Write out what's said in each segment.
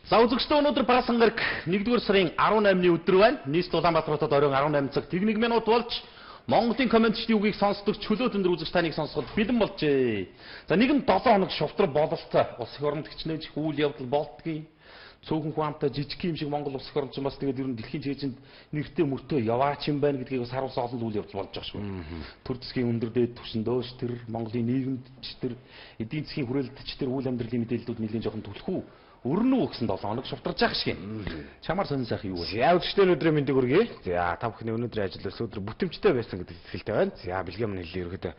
За үзэгчдээ өнөөдөр Баасан гараг 1-р сарын 18-ны өдөр байна. Нийслэл Улаанбаатар хотод оройн 18 цаг 1 минут болж Монголын комментчдын үгийг сонсдог чөлөөт өндөр үзэгч таныг сонсоход бэлэн болжээ. За нэгэн 7 хоног шовтор бололтой улс их оронд хичнээн үйл явдал болдгийн цөөхөн хуамтай жижиг юм шиг Монгол улс их орнд ч бас тэгээд ер нь дэлхийн чийжинд нэртэй мөртөө яваач юм байна гэдгийг бас харуулсан олон үйл явдал болж байгаа шүү. Төр засгийн өндөр дээд түвшиндөөч тэр Монголын нийгэмдч тэр эдийн засгийн хүрээлтч тэр үйл амьдралын мэдээллүүд нэлийн жоохон түлхүү өрнөө өгсөн 7 хоног шовтарж байгаа шиг юм. Чамаар сонин сайхан юу вэ? За өчтөр өдрийн мэндийг хүргэе. За та бүхний өнөөдрийн ажил бас өдөр бүтэмжтэй байсан гэдэг итгэлтэй байна. За бэлгийн өмнө хэлээ ерөөдөө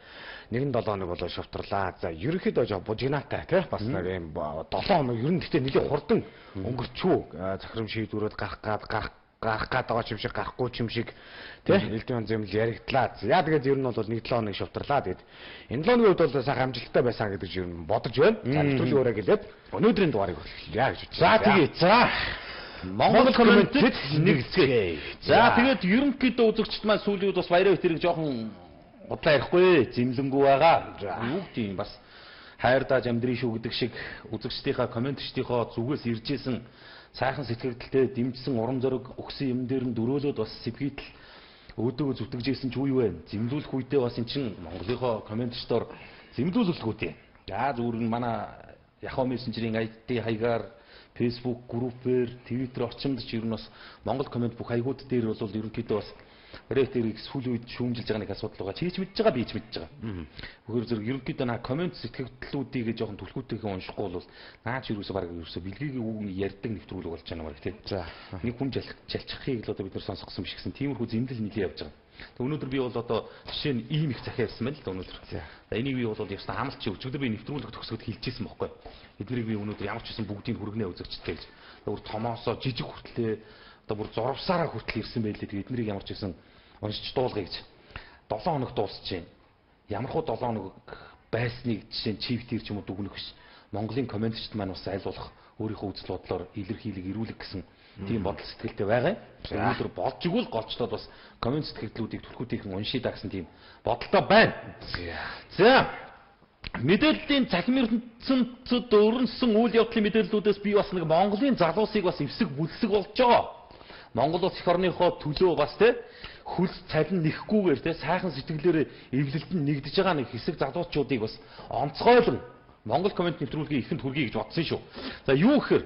нэгэн 7 хоног болоо шовтрлаа. За ерөөхдөө жоо бужигнаатай тий бас нэг юм 7 хоног ер нь гэхдээ нэлийн хурдан өнгөрчүү. Захирам шийдвэрүүд гарах гад байгаа юм шиг гарахгүй юм шиг тий элдвэн зэмл яригдлаа. За тэгээд ер нь бол нэг 7 хоног шовтрлаа. Тэгээд энэ 7 хоногийн хувьд бол сайхан амжилттай байсан гэж ер нь бодож байна. За нэвтрүүлгийн өрөө гэлээд өнөөдрийн дугаарыг эхлэе гэж бодчих. За тэгээд за Монгол комментэд нэг хэсгээ. За тэгээд ерөнхийдөө үзэгчд маань сүүлийн үед бас баяраа битэрийг жоохон бодлоо ярихгүй зэмлэнгүү байгаа. Юу гэдэг юм бас хайрдааж амьдрын шүү гэдэг шиг үзэгчдийнхаа комментчдийнхоо зүгээс ирж исэн сайхан сэтгэлдэлтэй дэмжсэн урам зориг өгсөн юм дээр нь дөрөөлөд бас сэбгийтэл өөдөө зүтгэжсэн ч үе вэ. Зэмлүүлэх үедээ бас эн чин Монголынхоо комментчдоор зэмлүүлэлгүүд юм. За зүгээр нь манай Yahoo Messenger-ийн ID хаягаар Facebook группээр Twitter орчимд ч ер нь бас Монгол коммент бүх хаягууд дээр бол ерөнхийдөө бас Reddit-ийг сүүлийн үед шүүмжилж байгаа нэг асуудал байгаа. Чийч мэдж байгаа, би ч мэдж байгаа. Бөхөр зэрэг ерөнхийдөө наа коммент сэтгэгдлүүдийг жоохон түлхүүтэйгээ уншихгүй бол наач юусоо баг юусоо бэлгийн үг ярьдаг нэвтрүүлэг болж байгаа юм байна тийм. За нэг хүн жалчихыг л одоо бид нар сонсгосон биш гэсэн тиймэрхүү зэмлэл нийлээ явж байгаа. Тэг өнөөдөр би бол одоо жишээ нь ийм их захиалсан байна л да өнөөдөр. За энийг би бол ястаа хамлч өчигдөр би нэвтрүүлэг төгсгöd хэлчихсэн байхгүй. Эднийг би өнөөдөр ямар ч хэсэн бүгдийг хүргэнэ үзэгчтэй гэж. Өөр томоосоо жижиг хүртлээ одоо бүр зурвсаараа хүртэл ирсэн байлээ. Тэгээд эднийг ямар ч хэсэн уншиж дуулгая гэж. 7 хоног дуусчихээн. Ямар хуу 7 хоног байсныг жишээ нь чивтэр ч юм уу дүгнэх биш. Монголын комментчд маань бас айлуулах өөрийнхөө үзэл бодлоор илэрхийлэг ирүүлэх гэсэн тийм бодол сэтгэлтэй байгаа. Өнөөдөр болж игэл голчлоод бас коммент сэтгэлдлүүдийг түлхүүтэйхэн уншийдаа гэсэн тийм бодолтой байна. За мэдээллийн цахим ертөнцид өрнөсөн үйл явдлын мэдээллүүдээс би бас нэг Монголын залуусыг бас эвсэг бүлсэг болж байгаа. Монгол улс их орныхоо төлөө бас те хөлс цалин нэхгүйгээр те сайхан сэтгэлээр эвлэлтэн нэгдэж байгаа нэг хэсэг залуучуудыг бас онцгойлон Монгол коммент нэвтрүүлгийн ихэнд хүргэе гэж бодсон шүү. За юу гэхээр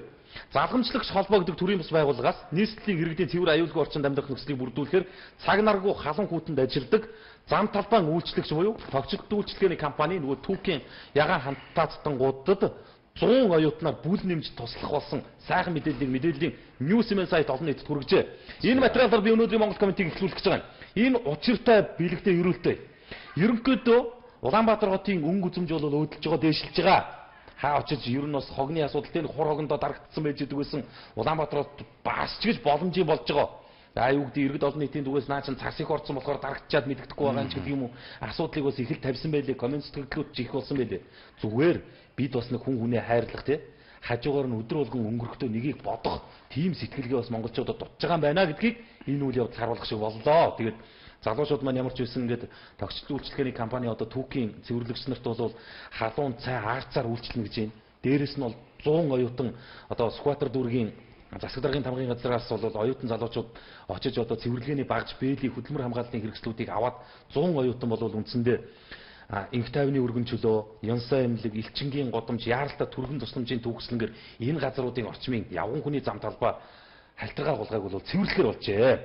залгамжлагч холбоо гэдэг төрийн бас байгууллагаас нийслэлийн иргэдийн цэвэр аюулгүй орчинд амьдрах нөхцөлийг бүрдүүлэхээр цаг наргүй халуун хүйтэнд ажилладаг зам талбайн үйлчлэгч буюу тогтцол үйлчлэгээний компани нөгөө түүхийн ягаан хантаацтангуудад 100 оюутнаар бүл нэмж туслах болсон сайхан мэдээллийн Newsman сайт олон нийтэд хүргэжээ. Энэ материалаар би өнөөдрийн Монгол комментиг эхлүүлэх гэж байгаа юм. Энэ учиртай биелэгтэй өрөөлтэй. Ерөнхийдөө Улаанбаатар хотын өнгө үзэмж бол өөдөлж байгаа дээшилж байгаа. Хаа очиж ер нь бас хогны асуудал энэ хур хогондоо дарагдсан байж идэг байсан Улаанбаатар хот бас ч гэж боломжийн болж байгаа. За юу гэдэг иргэд олон нийтийн дүгээс наа чин цас их орсон болохоор дарагдчихад мэддэхгүй байгаа юм ч гэдэг юм уу. Асуудлыг бас их л тавьсан байлээ. Коммент сэтгэлдлүүд ч их болсон байлээ. Зүгээр бид бас нэг хүн хүнээ хайрлах тий хажуугаар нь өдөр болгон өнгөрөхдөө нэгийг бодох тийм сэтгэлгээ бас монголчуудад дутж байгаа юм байна гэдгийг энэ үйл явдал харуулах шиг боллоо. Тэгээд залуучууд маань ямар ч байсан ингээд тогтцол үйлчлэгээний компани одоо түүхийн цэвэрлэгч нарт бол халуун цай аарцаар үйлчлэнэ гэж байна. Дээрээс нь бол 100 оюутан одоо Сүхбаатар дүүргийн засаг даргын тамгын газраас бол оюутан залуучууд очиж одоо цэвэрлэгээний багж бээлийн хөдөлмөр хамгааллын хэрэгслүүдийг аваад 100 оюутан бол үндсэндээ инх тайвны өргөн чөлөө, Янсаа эмнэлэг, Элчингийн годомж, Яаралтай түргэн тусламжийн төгслөнгөр энэ газруудын орчмын явган хүний зам талбай халтаргаар гулгайг бол цэвэрлэхээр болжээ.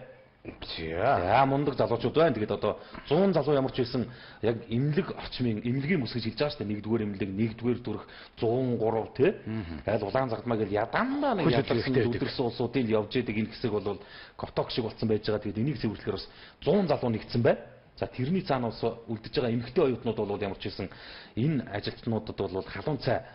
За мундаг залуучууд байна. Тэгээд одоо 100 залуу ямар ч байсан яг эмнэлэг орчмын эмнэлгийн бүс гэж хэлж байгаа шүү дээ. Нэгдүгээр эмнэлэг, нэгдүгээр дүрх 103 тий. Айл улаан загдмаа гэж ядамдаа нэг ядарсан үлдэрсэн улсуудын явж идэг энэ хэсэг бол готок шиг болсон байж байгаа. Тэгээд энийг цэвэрлэхээр бас 100 залуу нэгдсэн байна. За тэрний цаана бас үлдэж байгаа эмэгтэй оюутнууд бол ямар ч байсан энэ ажилтнуудад бол халуун цай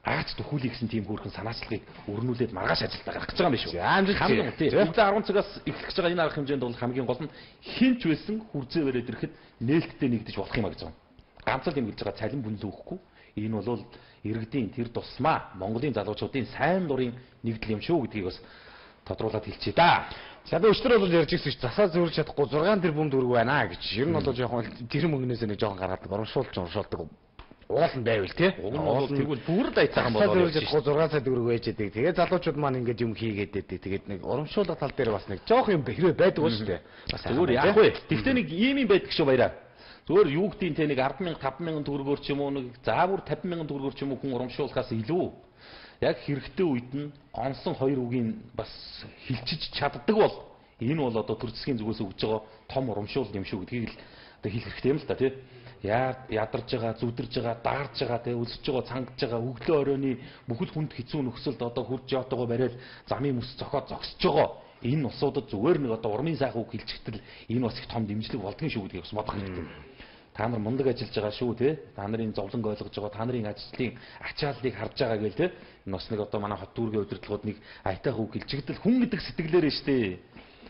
аач төхүүлэх гэсэн тийм хөөрхөн санаачлагыг өрнүүлээд маргааш ажилдаа гарах гэж байгаа юм биш үү? Хамгийн тийм. Өглөө 10 цагаас эхлэх гэж байгаа энэ арга хэмжээнд бол хамгийн гол нь хинч байсан хүрзээ бариад ирэхэд нээлттэй нэгдэж болох юм а гэж байгаа. Ганц л юм хэлж байгаа цалин бүнлээ өгөхгүй. Энэ бол иргэдийн тэр тусмаа Монголын залуучуудын сайн дурын нэгдэл юм шүү гэдгийг бас тодруулаад хэлчихье да. За би өчтөр бол ярьж ирсэн ш засаа зөрж чадахгүй 6 тэрбум төгрөг байна гэж. Ер нь бол жоохон тэр мөнгнөөс нэг жоохон гараад урамшуулж уншуулдаг уул нь байвал тий. Уул нь бол тэгвэл бүр дайцаахан болоод 6 сая төгрөг ээж идэг. Тэгээ залуучууд маань ингээд юм хийгээд идэг. Тэгээд нэг урамшуулга тал дээр бас нэг жоох юм хэрвээ байдаг ба шүү дээ. Бас зүгээр яах вэ? Тэгтээ нэг ийм юм байдаг шүү баяраа. Зүгээр юу гэдгийг те нэг 10,000 5,000 төгрөгөөр ч юм уу нэг заавар 50,000 төгрөгөөр ч юм уу хүн урамшуулахаас илүү яг хэрэгтэй үед нь онсон 2 үгийн бас хилчиж чаддаг бол энэ бол одоо төр засгийн зүгээс өгж байгаа том урамшуул юм шүү гэдгийг л одоо хэлэх хэрэгтэй юм л та тий. Ядарж байгаа, зүдэрж байгаа, даарж байгаа тий, өлсөж байгаа, цангаж байгаа, өглөө оройны бүхэл хүнд хэцүү нөхцөлд одоо хурж явтайгаа бариад замын мөс зогсож байгаа. Энэ усуудад зүгээр нэг одоо урмын сайхан үг хэлчихтэл энэ бас их том дэмжлэг болдгийн шүү гэдгийг бас бодох хэрэгтэй. Та нар мундаг ажиллаж байгаа шүү тий. Та нарын зовлон ойлгож байгаа, та нарын ажлын ачааллыг харж байгаа гээл тий. Энэ бас нэг одоо манай хот дүүргийн удирдлагууд нэг айтайх үг хэлчихтэл хүн гэдэг сэтгэлээр нь штэ.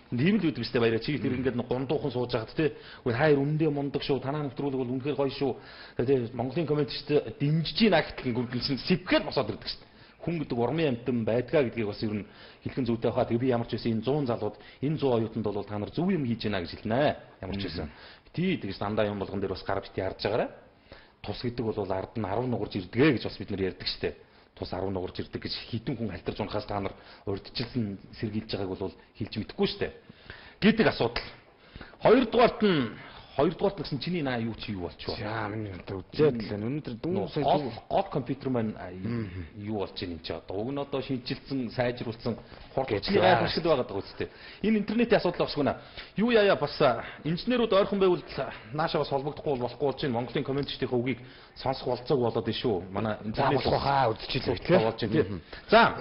Тийм л үүдвэ штэ баяраа чи тэр ингээд гундуухан сууж байгаад тий. Үгүй хайр үнэндээ мундаг шүү. Танаа нэвтрүүлэг бол үнэхээр гоё шүү. Тэгээ Монголын комментчтэй дэмжиж гин агтл гүргэлсэн сэвхэд босоод ирдэг штэ. Хүн гэдэг урмын амтан байдгаа гэдгийг бас ер нь хэлхэн зүйтэй хаа. Тэгээ би ямар ч байсан энэ 100 залууд энэ 100 оюутанд бол та нар зөв юм хийж байна гэж хэлнэ. Ямар ч байсан. Тий тэгээс дандаа юм болгон дээр бас гар бити харж байгаарай. Тус гэдэг бол ард нь 10 нугарж ирдэгэ гэж бас бид нар ярьдаг штэ. Тус 10 нугарж ирдэг гэж хідэн хүн халтарж унахаас та нар урдчилсан сэргийлж байгааг бол хэлж мэдэхгүй штэ. Гэдэг асуудал. Хоёрдугаарт гэсэн чиний наа юу чи юу болчихвоо. За миний одоо үзээд л өнөөдөр дүүн сая гол компьютер маань юу болж байна юм чи одоо уг нь одоо шинжилсэн сайжруулсан хурдчилсан гайхамшиг байгаад байгаа үстэй. Энэ интернетийн асуудал багшгүй наа. Юу яа бас инженерүүд ойрхон байвал наашаа бас холбогдохгүй болохгүй болж байна. Монголын комментчдийн үгийг сонсох болцоог болоод байна шүү. Манай интернет хаа үдчихлээ болж байна тийм. За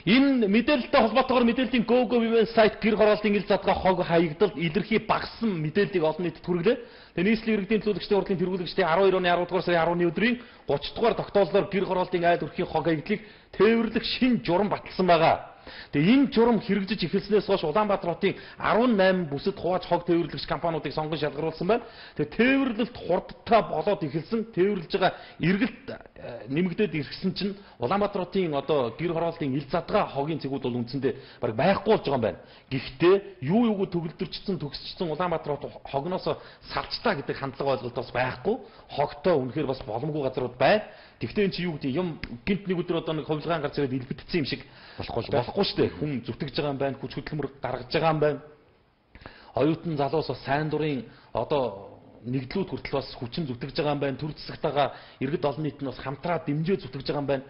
энэ мэдээлэлтэй холбоотойгоор мэдээллийн GoGo сайт гэр хорооллын ил задгаа хог хаягдал илэрхий багассан мэдээллийг олон нийтэд хүргэлээ. Тэгээ нийслэлийн иргэдийн төлөөлөгчдийн урлагийн тэргүүлэгчдийн 12 оны 10 дугаар сарын 10-ны өдрийн 30 дугаар тогтооллоор гэр хорооллын айл өрхийн хог хаягдлыг тээвэрлэх шин журам баталсан байгаа. Тэгээ энэ журам хэрэгжиж эхэлснээс хойш Улаанбаатар хотын 18 бүсэд хувааж хог тээвэрлэгч компаниудыг сонгон шалгаруулсан байна. Тэгээ тээвэрлэлт хурдтай болоод эхэлсэн. Тээвэрлж байгаа эргэлт нэмэгдээд ирсэн чинь Улаанбаатар хотын одоо гэр хорооллын ил задгаа хогийн цэгүүд бол үндсэндээ бараг байхгүй болж байгаа юм байна. Гэхдээ юуг төгөлдөрчсөн төгсчсөн Улаанбаатар хот хогноос салцтаа гэдэг хандлага ойлголт бас байхгүй. Хогтой үнэхээр бас боломгүй газрууд байна. Тэгвэл эн чи юу гэдэг юм гинт нэг өдөр одоо нэг хувилгаан гарч ирээд илбэгдсэн юм шиг болохгүй шүү дээ. Хүн зүтгэж байгаа юм байна, хүч хөдөлмөр гаргаж байгаа юм байна. Оюутан залуус бас сайн дурын одоо нэгдлүүд хүртэл бас хүчин зүтгэж байгаа юм байна. Төр засагтайгаа иргэд олон нийт нь бас хамтраа дэмжээ зүтгэж байгаа юм байна.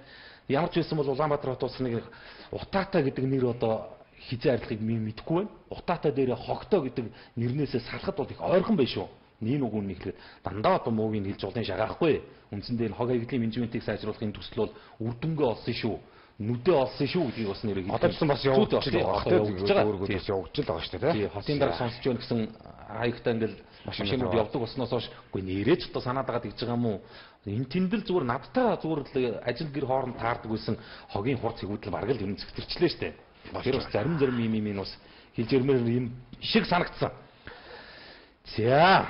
Ямар ч байсан бол Улаанбаатар хот бас нэг Утаата гэдэг нэр одоо хизээ арилгахыг мэдэхгүй байна. Утаата дээр хогтой гэдэг нэрнээсээ салахад бол их ойрхон байх шүү. Нин уг нь ихлээр дандаа одоо муугийн хэлж улын шагаахгүй. Үндсэндээ хог хаягдлын менежментийг сайжруулахын төсөл бол үр дүнгээ олсон шүү. Нүдээ олсон шүү гэдгийг бас нэрийг хэлсэн. Одоо ч бас явуулж байгаа. Өөргөөс явуулж байгаа шүү дээ. Тий, хотын дараа сонсч байна гэсэн хаягтаа ингээл машинууд явдаг болсноос хойш үгүй нэрэж одоо санаад байгаа гэж байгаа юм уу? Энэ тэндэл зүгээр надтай зүгээр л ажил гэр хооронд таардаг байсан хогийн хурц хөвдөл бараг л юм зэгтэрчлээ шүү дээ. Тэр бас зарим юм бас хэлж ирмээр юм шиг санагдсан. За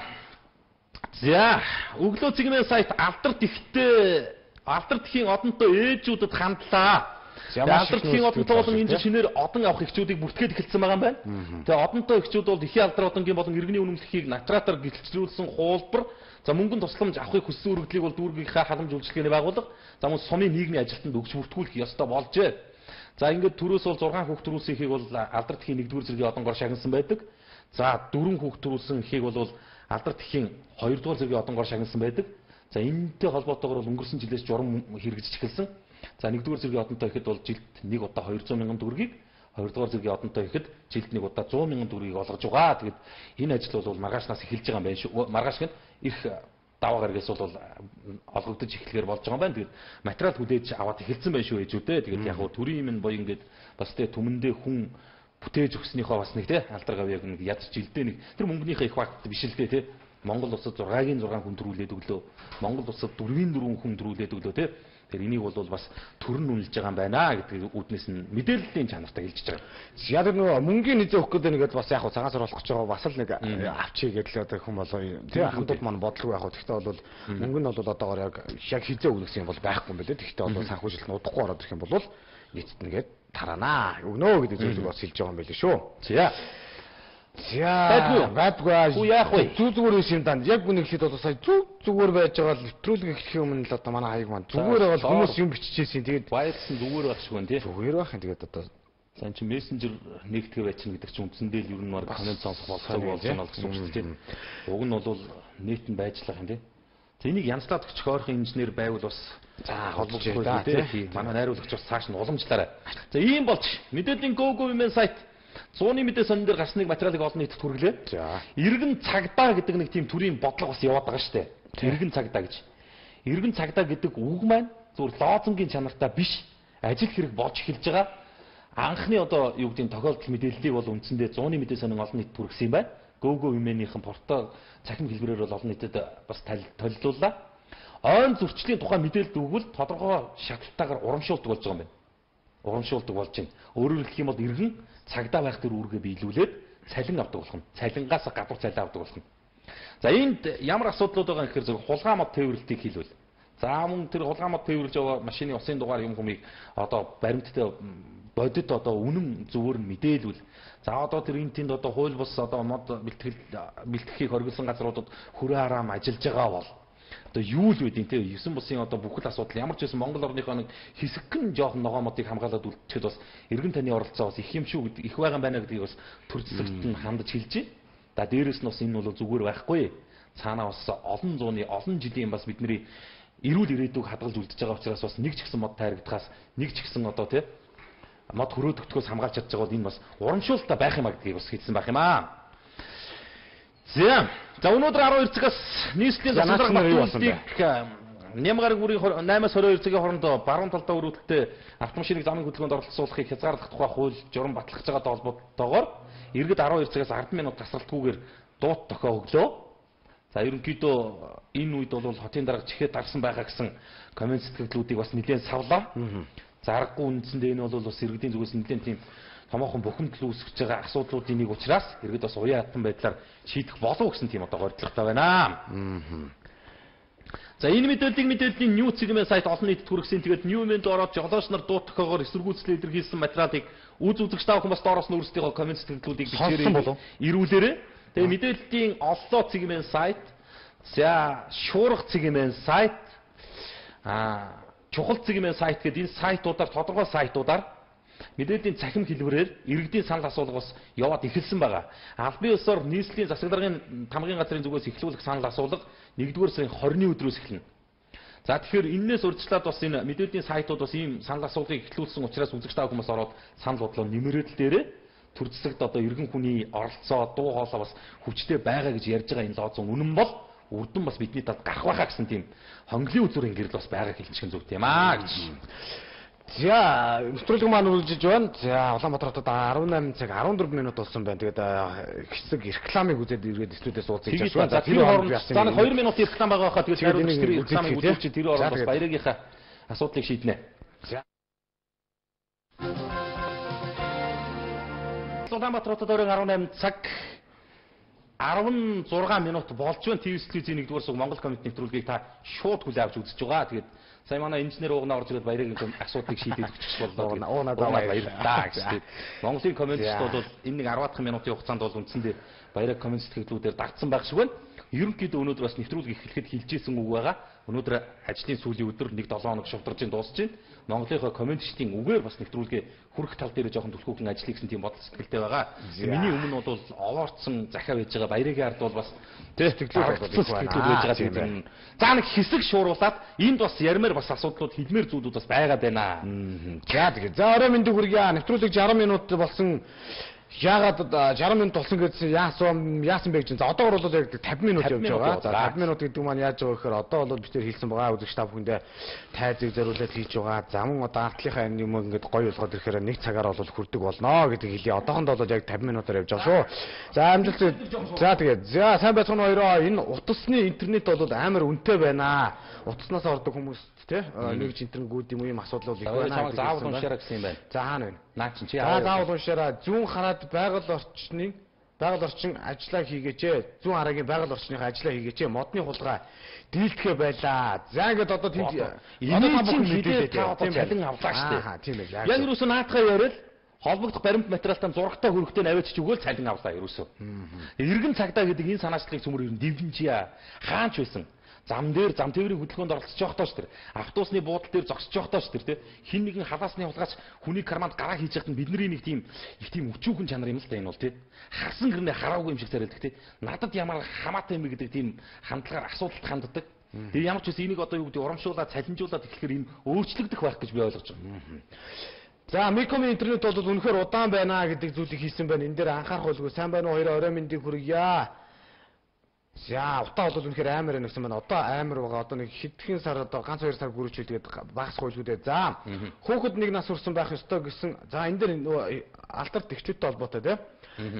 өглөө цэгнээ сайт алдарт ихийн одонтой ээжүүдэд хандлаа. Алдарт ихийн одонтой болон энэ шинээр одон авах эхчүүдийг бүртгээд эхэлсэн байгаа юм байна. Тэгээ одонтой эхчүүд бол ихийн алдар одонгийн болон иргэний үнэмлэхийг натратаар гэлцлүүлсэн хуулбар, за мөнгөнд тусламж авахыг хүссэн өргөдлийг бол дүүргийнхаа халамж үйлчлэгээний байгууллага, за мөн сумын нийгмийн ажилтнанд өгч бүртгүүлэх ёстой болжээ. За ингээд төрөөс бол 6 хүүхд төрүүлсэн эхийг бол алдарт ихийн 1-р зэргийн одонгоор шагнасан байдаг. За 4 хүүхд төрүүлсэн эхийг бол алдарт ихийн 2-р зэргийн одонгоор шагнасан байдаг. За энэтэй холбоотойгоор бол өнгөрсөн жилээс журам хэрэгжиж эхэлсэн. За 1-р зэргийн одонтой ихэд бол жилд нэг удаа 200 мянган төгрөгийг, 2-р зэргийн одонтой ихэд жилд нэг удаа 100 мянган төгрөгийг олгож байгаа. Тэгэд энэ ажил бол маргаашнаас эхэлж байгаа юм байна шүү. Маргааш гэн их даваа гаргаас бол олгогдож эхлэхээр болж байгаа юм байна. Тэгэд материал хүлээж аваад эхэлсэн байх шүү ээжүүдээ. Тэгэд яг хуу төрийн юм боё ингээд бас тэ түмэндээ хүн бүтээж өгснийхөө бас нэг тий алдар гавьяг нэг ядч жилдээ нэг тэр мөнгөнийхөө их багт биш л тий Монгол улсад 6-гийн 6 хүн төрүүлээд өглөө. Монгол улсад 4-ийн 4 хүн төрүүлээд өглөө тий. Тэр энийг бол бас төрн үнэлж байгаа юм байна гэдэг үүднээс нь мэдээллийн чанартай хэлж байгаа. Яг нөгөө мөнгөний низээ өгөх гэдэг нэгэд бас яг цагаасаар болох гэж байгаа бас л нэг авчиг гэдэл одоо хүн болоо тий хамтууд маань бодлого яг гэхдээ бол мөнгө нь бол одоогоор яг хизээ өгнөсөн юм бол байхгүй юм байна. Тэгэхдээ одоо санхүүжилт нь удахгүй ороод ирэх юм бол нийт нэгээд тараанаа өгнөө гэдэг зүйлийг бас хэлж байгаа юм байл шүү. Байдгүй. Яах вэ? Зүгээр биш юм даа. Яг үнэ ихэд бол сая зүгээр байж байгаа л нэвтрүүлэг эхлэхийн өмнө л одоо манай хаяг маань зүгээр бол хүмүүс юм биччихсэн. Тэгээд баярсан зүгээр байх шиг байна тий. Зүгээр байх юм тэгээд одоо сайн чи мессенжер нэгтгэв байчин гэдэг чинь үндсэндээ л ер нь комент сонсох болцоог болж байна гэсэн үг шүү дээ. Уг нь бол нийт нь байжлах юм тий. Тэнийг янзлаад өгчих ойрхон инженер байвал бас холбогдох байх тий. Манай найруулагч бас цааш нь уламжлаарай. За ийм болж мэдээллийн Go Women сайт 100-ны мэдээ сонин дээр гарсныг материалыг олон нийтэд хүргэлээ. За. Иргэн цагдаа гэдэг нэг тийм төрлийн бодлого бас яваад байгаа шүү дээ. Иргэн цагдаа гэж. Иргэн цагдаа гэдэг үг маань зүгээр лоозунгийн чанартай биш. Ажил хэрэг болж эхэлж байгаа. Анхны одоо юу гэдэг нь тохиолдол мэдээллийг бол үндсэндээ 100-ны мэдээ сонин олон нийтэд хүргэсэн юм байна. Go Women-ийн порто цахим хэлбэрээр бол олон нийтэд бас толилууллаа. Ойн зөрчлийн тухай мэдээлэл өгвөл тодорхой шатлалтаагаар урамшуулдаг болж байгаа юм байна. Урамшуулдаг болж байна. Өөрөөр хэлэх юм бол иргэн цагдаа байх төр үүргээ биелүүлээд цалин авдаг болох нь. Цалингаас гадуур цалин авдаг болох нь. За энд ямар асуудлууд байгаа гэхээр зөв хулгай мод тээвэрлэлтийг хийлвэл. За мөн тэр хулгай мод тээвэрлж байгаа машины усын дугаар юм хүмийг одоо баримттай бодит одоо үнэн зөвөр нь мэдээлвэл за одоо тэр энэ тэнд одоо хууль бус одоо мод бэлтгэхийг хоригдсан газруудад хүрээ хараам ажиллаж байгаа бол одоо юу л байдیں۔ Тэ 9 бусын одоо бүхэл асуудал ямар ч байсан Монгол орныхоо нэг хэсэгхэн жоохон ногоо модыг хамгаалаад үлдэхэд бас эргэн таны оролцоо бас их юм шүү гэдэг их байгаа юм байна гэдгийг бас төр зэсэгт нь хандаж хэлж байна. За дээрэс нь бас энэ бол зүгээр байхгүй. Цаанаа бас олон зууны олон жилийн бас бидний эрүүл ирээдүг хадгалж үлдэж байгаа учраас бас нэг ч гэсэн мод тайрагдахаас нэг ч гэсэн одоо тий мод хөрөөдөгтгөөс хамгаалж чадж байгаа бол энэ бас урамшуулалтаа байх юм а гэдгийг бас хэлсэн байх юм аа. За өнөөдөр 12 цагаас нийслэлийн засвар батлуулалтыг Нямгараг бүрийн 8-аас 22 цагийн хооронд баруун талдаа өрөвдөлтөд автомашиныг замын хөдөлгөөнд оролцуулахыг хязгаарлах тухай хууль журам батлагдж байгаатай холбоотойгоор иргэд 12 цагаас 10 минут тасралтгүйгээр дуут тохио өглөө. За ерөнхийдөө энэ үед бол хотын дарга чихээ дарсан байгаа гэсэн коммент сэтгэлдлүүдийг бас нэлээд савлаа. Заргагүй үндсэндээ энэ бол бас иргэдийн зүгээс нэлээд тийм томоохон бухимдал үүсгэж байгаа асуудлуудын нэг учраас иргэд бас уян хатан байдлаар шийдэх болов гэсэн тийм одоо горилдогтой байна. За энэ мэдээллийн New Цэглэмэн сайт олон нийтэд хүргэсэн. Тэгээд New-ment ороод жолооч нар дуут тохиогоор эсэргүүцэл илэрхийлсэн материалыг үзэгч та бүхэн бас доороос нь өөрсдийнхөө коммент сэтгэлдлүүдийг бичээрэй. Ирүүлээрэй. Тэгээд мэдээллийн Осло Цэглэмэн сайт, за Шуурга Цэглэмэн сайт, Чухал Цэглэмэн сайт гэдэг энэ сайтуудаар тодорхой сайтуудаар мэдээллийн цахим хэлбэрээр иргэдийн санал асуулга бас яваад эхэлсэн байгаа. Албан ёсоор нийслэлийн засаг даргын тамгын газрын зүгээс эхлүүлэх санал асуулга 1-р сарын 20-ны өдрөөс эхэлнэ. За тэгэхээр энээс урьдчилаад бас энэ мэдээллийн сайтууд бас ийм санал асуулгыг эхлүүлсэн учраас үзэгч та хүмүүс ороод санал бодлоо нэмэрэл дээрээ төр зэсэгт одоо иргэн хүний оролцоо дуу хоолой бас хүчтэй байгаа гэж ярьж байгаа энэ лоозун үнэн бол үрдэн бас бидний талд гарах байхаа гэсэн тийм хонглын үзүүрийн гэрэл бас байгааг хэлчихэн зүгт юм аа гэж. За нэвтрүүлэг маань үргэлжлэж байна. За Улаанбаатар хотод 18 цаг 14 минут болсон байна. Тэгээд хэсэг рекламыг үзээд ирээд студиэс уулзаж байна. За тэр хооронд цаана 2 минут реклам байгаа хаа тэгээд найруулагч тэр рекламыг үзүүлчих тэр хооронд бас баярыгийнхаа асуудлыг шийднэ. За Улаанбаатар хотод 18 цаг 16 минут болж байна. ТV-ийн 1-р суг Монгол коммент нэвтрүүлгийг та шууд хүлээн авч үзэж байгаа. Тэгээд сая манай инженер уугнаа орж ирээд баярын асуудлыг шийдэж өгчих боллоо. Надад баярлалаа гэж. Монголын комментчид бол энэ нэг 10 минутын хугацаанд бол үндсэндээ баярын коммент сэтгэлдлүүдээр дагцсан байх шиг байна. Ерөнхийдөө өнөөдөр бас нэвтрүүлэг эхлэхэд хилжсэн үг байгаа. Өнөөдөр ажлын сүүлийн өдөр 1-7 хоног шавтарч дуусч байна. Монголынхоо комментчдын үгээр бас нэвтрүүлгээ хүрэх тал дээр жоохон түлхүүхэн ажил хийсэн тийм бодол сэтгэлтэй байгаа. Миний өмнө бол овоорцсон захиа байж байгаа баярыгийн ард бол бас сэтгэлдлүүд байж байгаа тийм. За нэг хэсэг шууруулад энд бас ярмаар бас асуудлууд хэлмээр зүйлүүд бас байгаад байна. За тэгээ. За орой мэндийг хүргье. Нэвтрүүлэг 60 минут болсон. Яагаад 60 минут болсон гэсэн яасан бэ гэж. За одоогор бол яг 50 минут явж байгаа. За 50 минут гэдэг маань яаж байгаа гэхээр одоо бол бид нэр хэлсэн байгаа үзэгч та бүхэндээ тайзыг зориулаад хийж байгаа. За мөн одоо артлынхаа юм ингээд гоё болгоод ирэхээр 1 цагаар бол хүрдэг болно гэдэг хэлье. Одоохондоо бол яг 50 минутаар явж байгаа шүү. За амжилт. За тэгээд за сайн байцгаана хоёроо. Энэ утасны интернет бол амар үнэтэй байна. Утаснаас ордог хүмүүс тий нэг ч интернет юм уу юм асуудал бол их байна. Заавал уншаарай гэсэн юм байна. За хаана вэ? Наа чинь чи заавал уншаарай. Зүүн хараад байгаль орчин ажиллаа хийгээч. Зүүн хараагийн байгаль орчныхаа ажиллаа хийгээч. Модны хулгай дийлдэхэ байлаа. За ингээд одоо тэнд энийг та бүхэн мэдээлээ та одоо цалин авлаа шүү дээ. Тийм ээ. Яг юусэн наатахаа яриад холбогдох баримт материалтаа зурагтай хөрөгтэй наваач өгөөл цалин авлаа ерөөсөө. Иргэн цагдаа гэдэг энэ санаачлалыг цөмөр ер нь дивнжиа хаанч байсан. Зам тээврийн хөдөлгөөнд оролцож явахдаа ш тэр автобусны буудал дээр зогсож явахдаа ш тэр те хин нэгэн халаасны хулгайч хүний карманд гараа хийж яхад бидний нэг тийм их тийм өчүүхэн чанар юм л да энэ бол те хагсан гэрнээ хараагүй юм шиг царайлдаг те надад ямар хамаатай юм гэдэг тийм хандлагаар асуудалд ханддаг. Тэгээ ямар ч үс энийг одоо юу гэдэг урамшуулаад цалинжуулаад эхлэхээр энэ өөрчлөгдөх байх гэж би ойлгож байгаа. За Микомын интернет бол үнэхээр удаан байна гэдэг зүйлийг хийсэн байна. Энэ дээр анхаарах болгүй сайн байна уу хоёроо орой мэндийг хүргье. За утаа бол үнэхээр амар нэгсэн байна. Одоо амар байгаа. Одоо нэг хэдхэн сар одоо ганц 2 сар гүрэж үлдээд багс хуйлгүүдээ. За хүүхэд нэг нас хүрсэн байх ёстой гэсэн. За энэ дээр алдарт ихчүүдтэй холбоотой тийм.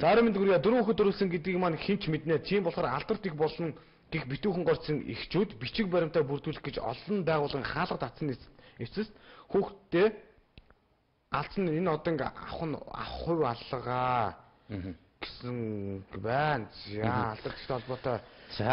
За орой мэнд хүргье 4 хүүхэд төрүүлсэн гэдгийг маань хинч мэднэ. Тийм болохоор алдарт их болно гих битүүхэн горцсон ихчүүд бичиг баримтаа бүрдүүлэх гэж олон байгууллагын хаалга татсан эцэст хүүхдтэй алдсан энэ одоо ингээ авах хувь алгаа гэсэн байна. За алдарт холбоотой. За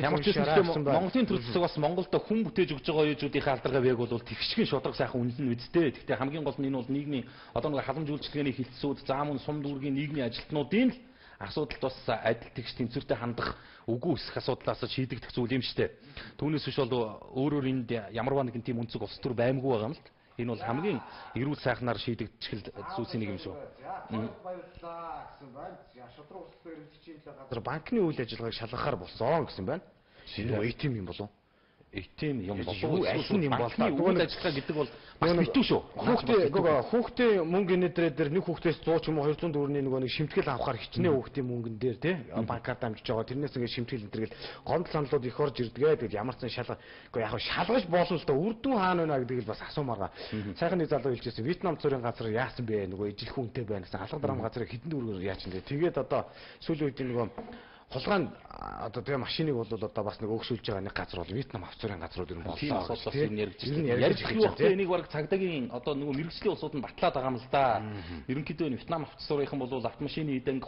ямар ч юм Монголын төр засаг бас Монголд хүн бүтээж өгж байгаа юужуудынхаа алдаргаа яг бол тэгшгэн шударга сайхан үнэлнэ үсттэй. Гэхдээ хамгийн гол нь энэ бол нийгмийн одоо нэг халамж үйлчилгээний хилцүүд, зам нь сум дүүргийн нийгмийн ажилтнуудын л асуудалд бас адил тэгш тэнцвэртэй хандах үгүй өсөх асуудлаас шийдэгдэх зүйл юм штэ. Түүнээс биш бол өөрөөр энд ямарваа нэгэн тийм үнцэг улс төр баймгүй байгаа юм л. Энэ бол хамгийн эрүүл сайхнаар шийдэгдчих зүйлсийн нэг юм шүү. Баярлалаа гэсэн байна. Шудраг улс төр эрхлэгчийн газар банкны үйл ажиллагааг шалгахаар болсон гэсэн байна. Энэ ATM юм болов? ATM юм болов? Аль нь юм бол үйл ажиллагаа гэдэг бол бас битүү шүү. Хүүхдээ мөнгө инээдрээ дээр нэг хүүхдээс 100 ч юм уу 200 төгрөгийн нэг шимтгэл авахар хичнээн хүүхдийн мөнгөн дээр тий банкар дамжиж байгаа. Тэрнээс ингээд шимтгэл энтергээл гомдол саналууд их орж ирдгээ. Тэгэл ямар ч шалга яг шалгаж болно л да үрдүн хаана байна гэдэг л бас асуумаар. Сайхан нэг залуу хэлжсэн Вьетнам цорын газар яасан бэ? Нөгөө ижил хүнтэй байна гэсэн алга дарам газар хэдэн төгрөгөөр яачин дээ. Тэгээд одоо сүүлийн үед нөгөө хулгайнд одоо тэгээ машиныг бол одоо бас нэг өгшүүлж байгаа нэг газар бол Вьетнам авцрын газрууд юм боллоо. Тийм ярьж байгаа. Энийг баг цагдаагийн одоо нөгөө мэрэгжлийн улсууд нь батлаад байгаа юм л да. Ерөнхийдөө Вьетнам авцрынхан бол автомашины эдэнг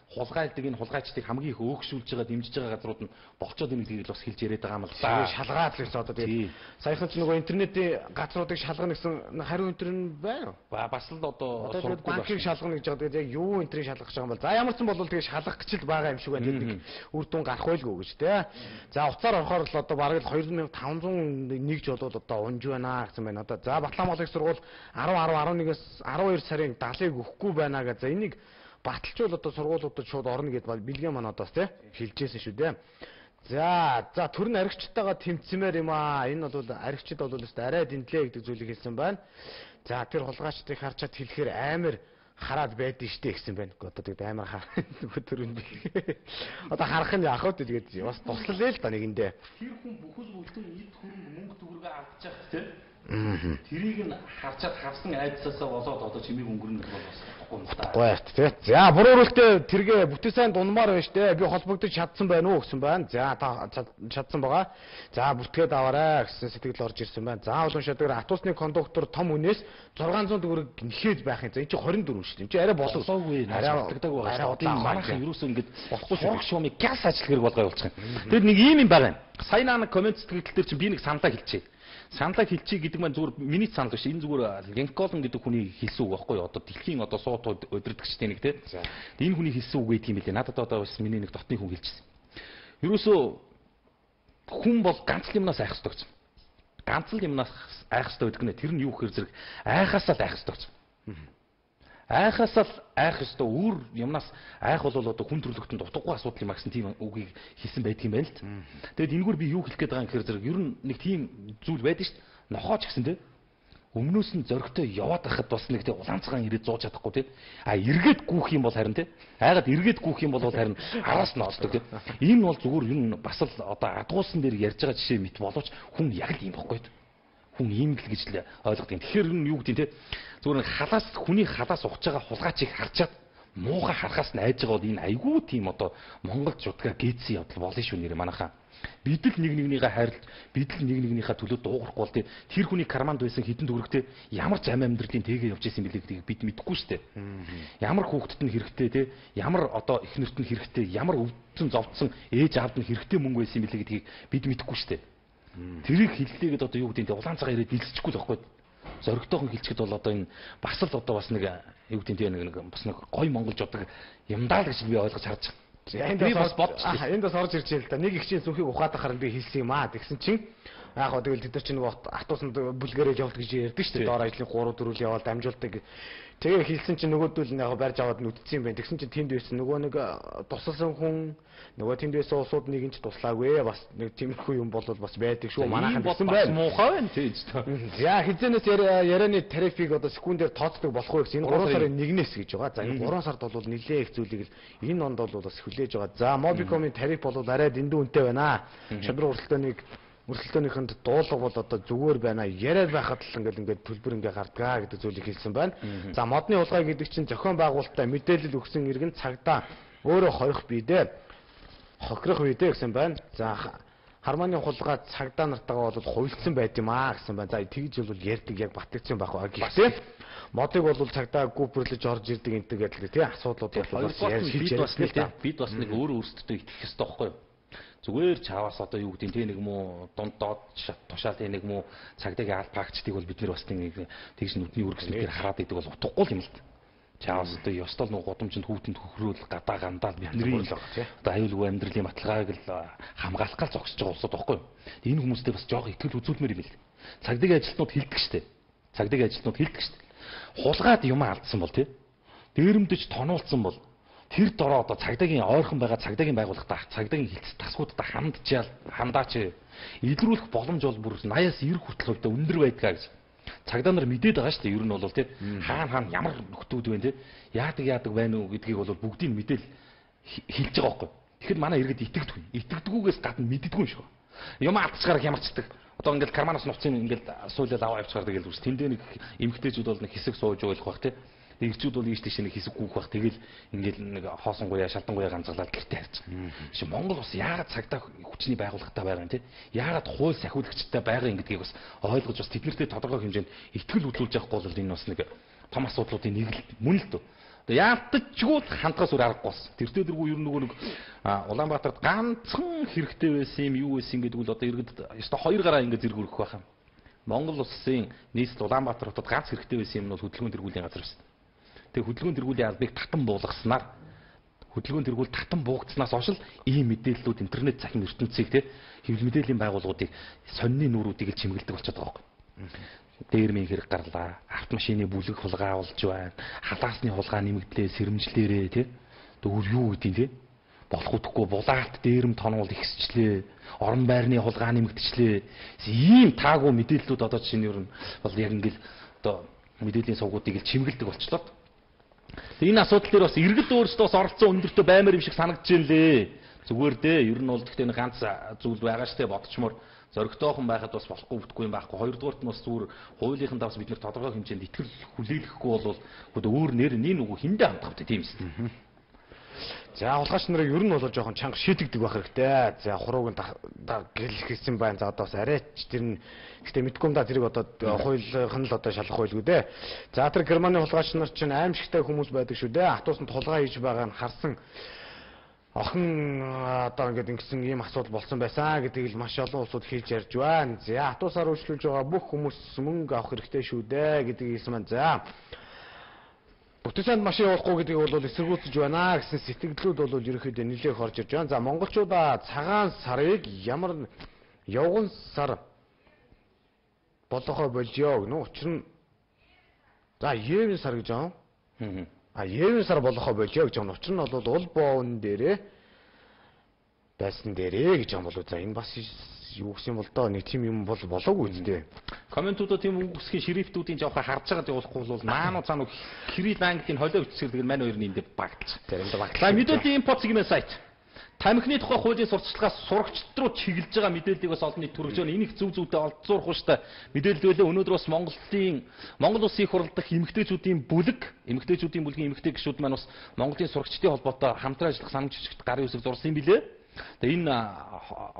хулгайлдаг энэ хулгайчдыг хамгийн их өөгшүүлж байгаа дэмжиж байгаа газрууд нь болцоод энэ гэдгийг бас хэлж яриад байгаа юм л да. Шалгаад л гэсэн одоо тэгээ саяхан ч нөгөө интернетийн газруудыг шалгана гэсэн хариу өнтер нь байна. Бас л одоо банкыг шалгана гэж байгаа. Тэгээ яг юу энтрийг шалгах гэж байгаа юм бол. За ямар ч юм бол тэгээ шалгах гэж л байгаа юм шиг байна. Нэг үр дүн гарах байлгүй гэж тий. За уцаар орохоор л одоо бараг л 2501 ч болоод одоо унж байна гэсэн байна. Одоо за Батлан их сургууль 10-11-ээс 12 сарын 70-ыг өгөхгүй байна гэж. За энийг баталчвал одоо сургуулиудад шууд орно гэдээ бэлгийн манадаас тий хэлжсэн шүү дээ. За төр нь аригчтайгаа тэмцмээр юм аа. Энэ бол аригчд бол арай дэндлээ гэдэг зүйлийг хэлсэн байна. За тэр хулгайчдыг харчаад хэлэхээр амар хараад байдэн штэ гэсэн байна. Одоо тэгээд амар төрөнд. Одоо харах нь яах вэ тэгээд бас туслалээ л да нэгэндээ. Тэр хүн бүхэл бүтэн эд хөрөнгө мөнгө төгрөгөө авч явах тийм. Тэрийг нь харчаад хавсан айдсаасаа болоод одоо чимийг өнгөрнө гэж бол бас утгагүй тий. За бурууруултаа тэргээ бүтэн сайн дунмаар байна штэ. Би холбогдож чадсан байна уу гэсэн байна. За та чадсан байгаа. За бүртгээд аваарай гэсэн сэтгэл орж ирсэн байна. За олон шатгаар автобусны кондуктор том үнээс 600 төгрөг нэхээд байх юм. За энэ чи 24 шүү дээ. Энд чи арай болоогүй. Арай батлагдаг байгаа. Арай одоо манайхан юусэн ингэж болохгүй сурах шуумыг газ ажил хэрэг болгоо явуулчих юм. Тэгэд нэг юм байгаа юм. Сайн нэг комент сэтгэл дээр чи би нэг саналаа хэлчихье. Саналаа хэлчихье гэдэг маань зүгээр миний санал биш. Энэ зүгээр Линкольн гэдэг хүний хэлсэн үг байхгүй юу? Одоо дэлхийн одоо суут удирдагчдын нэг тийм. Энэ хүний хэлсэн үг гэдэг юм билээ. Надад одоо бас миний нэг дотны хүн хэлчихсэн. Ерөөсөө хүн бол ганц юмнаас айх хэрэгтэй гэсэн. Ганц л юмнаас айх хэрэгтэй гэдэг нэ. Тэр нь юу гэхээр зэрэг айхаасаа л айх хэрэгтэй гэсэн. Айхаасаа л айх ёстой өөр юмнаас айх бол одоо хүн төрлөختөнд утгагүй асуудал юм а гэсэн тийм үгийг хэлсэн байдаг юм байна л т. Тэгэд энэгээр би юу хэлэх гээд байгаа юм гэхээр зэрэг ер нь нэг тийм зүйл байдаг шүү дээ. Нохооч гэсэн тийм. Өмнөөс нь зөрөгтэй яваад байхад бас нэг тийм улаан цагаан ирээд зууж чадахгүй тийм. А эргээд гүүх юм бол харин тийм. Айгаад эргээд гүүх юм бол харин араас нь оцдог тийм. Энэ бол зүгээр ер нь бас л одоо адгуулсан дээр ярьж байгаа жишээ мэт боловч хүн яг л юм бохгүй. Хүн ийм л гэж л ойлгодог юм. Тэгэхээр юу гэдэг те зүгээр халаас хүний халаас ухаж байгаа хулгайчийг харчаад муухай харахаас нь айж байгаа бол энэ айгүй тийм одоо Монголд жутгаа гээдсэн явдал болно шүү нэрээ манайхаа. Бид л нэг нэгнийгээ хайрлаж бид л нэг нэгнийхээ төлөө дуугарахгүй бол тэр хүний карманд байсан хідэн төгрөгтэй ямар ч амьдралын тэгээ явж исэн бэлэг гэдгийг бид мэдэхгүй шүү дээ. Ямар хүүхдэд нь хэрэгтэй те ямар одоо эхнэрт нь хэрэгтэй ямар өвдсөн зовдсон ээж аавд нь хэрэгтэй мөнгө байсан бэлэг гэдгийг бид мэдэхгүй шүү дээ. Тэрийг хэллээгээд одоо юу гэдэг нь улаан цагаан ирээд бэлсчихгүй л байхгүй. зоригтойхон хэлчихэд бол одоо энэ бас л одоо бас нэг юу гэдэг нь нэг бас нэг гой монголж одоо юмдаа л гэж би ойлгож харж байгаа. Би бас бодчих. Энд бас орж ирж байл та. Нэг ихчийн сүнхийг ухаад ахаар би хэлсэн юм аа. Тэгсэн чинь яг гоо тэгэл тэд нар чинь автобусанд бүлгэрэл явуулт гэж ярьдаг шүү дээ. Доор ажлын 3-4 явал дамжуулдаг. Тэгээ хэлсэн чинь нөгөөдөл нь яг барьж аваад нүдцсэн юм байна. Тэгсэн чинь тэнд байсан нөгөө нэг тусалсан хүн нөгөө тэнд байсан улсууд нэг ч туслаагүй. Бас нэг тиймэрхүү юм бол бас байдаг шүү. Манайхан болсон байна. Муухай байна тийж та. За хизэнээс ярианы тарифыг одоо секундээр тооцдог болох уу гэсэн. Энэ 3 сарын 1-ээс гэж байгаа. За энэ 3 сард бол нэлээ их зүйлийг л энэ онд бол бас хүлээж байгаа. За Mobicom-ийн тариф бол арай дэндүү үнэтэй байна. Шадруу өрсөлдөөнийхэнд дуулга бол одоо зүгээр байна. Яриад байхад л ингээд төлбөр ингээ гардгаа гэдэг зүйлийг хэлсэн байна. За модны хулгай гэдэг чинь зохион байгуулалтаа мэдээлэл өгсөн иргэн цагдаа өөрөө хорих бийдээ хохирох бийдээ гэсэн байна. За хармааны хулгай цагдаа нартайгаа бол хувилсан байт юм аа гэсэн байна. За тэгж бол ярьдаг яг батгдсан байх ба гэхдээ модыг бол цагдаа гүпэрлэж орж ирдэг энтэй гэдэг тий асуудлууд бол бас ярьж ярьдаг. Бид бас нэг өөрөө өөрсдөө итгэх ёстой байхгүй юу? Зүгээр чаваас одоо юу гэдэг тийм нэг муу дунд доод тушаал тийм нэг муу цагдаагийн аль практикийг бол бид нар бас нэг тэгш нүдний үргэлжлэлээр хараад идэг бол утгагүй юм л та. Чаваас одоо ёстол нэг гудамжинд хүүтэнд хөхрөөл гадаа гандаал бидний одоо аюулгүй амьдралын баталгааг л хамгаалах гал зогсож байгаа улсууд байхгүй юу? Энэ хүмүүстэй бас жоох итгэл үзүүлмээр юм л. Цагдаагийн ажилтнууд хэлдэг штэ. Цагдаагийн ажилтнууд хэлдэг штэ. Хулгаад юм алдсан бол тий. Дээрэмдэж тоноолцсон бол тэр дороо одоо цагдаагийн ойрхон байгаа цагдаагийн байгууллагатай цагдаагийн хилцэл тасгуудтай хандаач илрүүлэх боломж бол бүр 80-аас 90 хүртэл хувьдаа өндөр байдгаа гэж цагдаа нар мэдээд байгаа шүү дээ. Ер нь бол тий хаана ямар нөхдүүд вэ тий яадаг байна уу гэдгийг бол бүгдийг мэдээл хэлж байгаа байхгүй. Тэгэхэд манай иргэд итгэдэггүйгээс гадна мэддэггүй юм шиг. Юм алдчихаар ямарчдаг. Одоо ингээл карманаас нуцсан ингээл суулаад аваа явчихаар тэгэл үс тэндээ нэг эмгтээчүүд бол нэг хэсэг сууж ойлгох бах тий. Ирчүүд бол ийш тийш нэг хэсэг гүөх бах тэгэл ингээл нэг хоосон гуяа шалдан гуяа ганцгалаад гэртээ харж байгаа. Чи Монгол бас яагаад цагдаа хүчний байгууллагатай байгаа юм те? Яагаад хууль сахиулагчтай байгаа юм гэдгийг бас ойлгож бас тэднэртэй тодорхой хэмжээнд итгэл хөдлүүлж явахгүй бол энэ бас нэг том асуудлуудын нэг л мөн л дөө. Одоо яалтчгүй хандгаас үр аргагүй бас. Тэр дээргүй ер нь нөгөө нэг Улаанбаатарт ганцхан хэрэгтэй байсан юм юу байсан гэдэг үл одоо иргэд ёстой хоёр гараа ингээд зэрэг өргөх байх юм. Монгол улсын нийслэл Улаанбаатар хотод ганц хэрэгтэй байсан юм нь бол хөдөлгөөн тэргуулийн газар байсан. Тэгээ хөдөлгөөн тэргуулийн албыг татан буулгаснаар хөдөлгөөн тэргүүл татан буугдсанаас хойш л ийм мэдээллүүд интернет цахим ертөнцийг те хэвлэл мэдээллийн байгууллагуудыг сонины нүрүүдийг л чимгэлдэг болчиход байгаа байхгүй. Дээрмийн хэрэг гарлаа, автомашины бүлэг хулгай болж байна, халаасны хулгай нэмэгдлээ, сэрэмжлээрээ те өөр юу гэдгийг те болох үдэхгүй булаат дээрм тоноол ихсчлээ, орон байрны хулгай нэмэгдчлээ. Ийм таагүй мэдээллүүд одоо жишээ нь ер нь бол яг ингээл одоо мэдээллийн сувгуудыг л чимгэлдэг болчлоо. Энэ асуудал дээр бас иргэд өөрсдөө бас оролцсон өндөртөө баймаар юм шиг санагдаж байна лээ. Зүгээр дээ. Ер нь бол гэхдээ нэг ганц зүйл байгаа штэ бодчмоор зоригтойхон байхад бас болохгүй бүтгүй юм байхгүй. Хоёрдугаарт нь бас зүгээр хуулийнхын давс бид нэр тодорхой хэмжээнд итгэл хүлээлгэхгүй бол өөр нэр нэг нүг хиндэ хандхавтай тийм юм. За улгаач нарыг ер нь бол жоохон чанга шийтгдэг байх хэрэгтэй. За хурууг гэлхэсэн байна. За одоо бас арайч тэр нь гэхдээ мэдгүй юм да тэрийг одоо хуулийнх нь л одоо шалах байлгүй дээ. За тэр Германы улгаач нар чинь аимшигтай хүмүүс байдаг шүү дээ. Хатуусанд хулгай хийж байгаа нь харсан охин одоо ингээд ингэсэн ийм асуудал болсон байсан гэдгийг л маш олон улсууд хэлж ярьж байна. За хатуусаар үйлчлүүлж байгаа бүх хүмүүс мөнгө авах хэрэгтэй шүү дээ гэдгийг хэлсэн байна. За бүтээсэнд машин явуулахгүй гэдгийг бол эсэргүүцэж байна гэсэн сэтгэлдлүүд бол ерөнхийдөө нэлээх орж ирж байна. За монголчуудаа цагаан сарыг ямар явган сар болохоо болжё гэнэ. Учир нь за евен сар гэж аа. Евен сар болохоо болжё гэж байна. Учир нь бол ул боон дээрээ байсан дээрээ гэж юм болоо. За энэ бас юу гэсэн бол доо нэг тийм юм бол болоогүй үстэй. Комментуудад тийм үгсгийн шрифтүүдийн жоохон харж байгаад явуулахгүй бол маануу цаануу Кирилл Английн холио бичсгэлдэг мань хоёр нь энд багтж. Заримдаа багтж. За мэдээллийн импорт сегмент сайт. Тамхины тухай хуулийн сурталчлагаас сурагчид руу чиглэж байгаа мэдээллийг бас олон нийт төрөж байна. Энийг зөв зөвдөө олдзуурах штэ мэдээлэлээ өнөөдөр бас Монгол Улсын их хурл дахь эмэгтэйчүүдийн бүлгийн эмэгтэй гишүүд маань бас Монголын сурагчдын холбоотой хамтран ажиллах санамж жижигт гарын үсэг зурсан юм билээ. Тэгээ энэ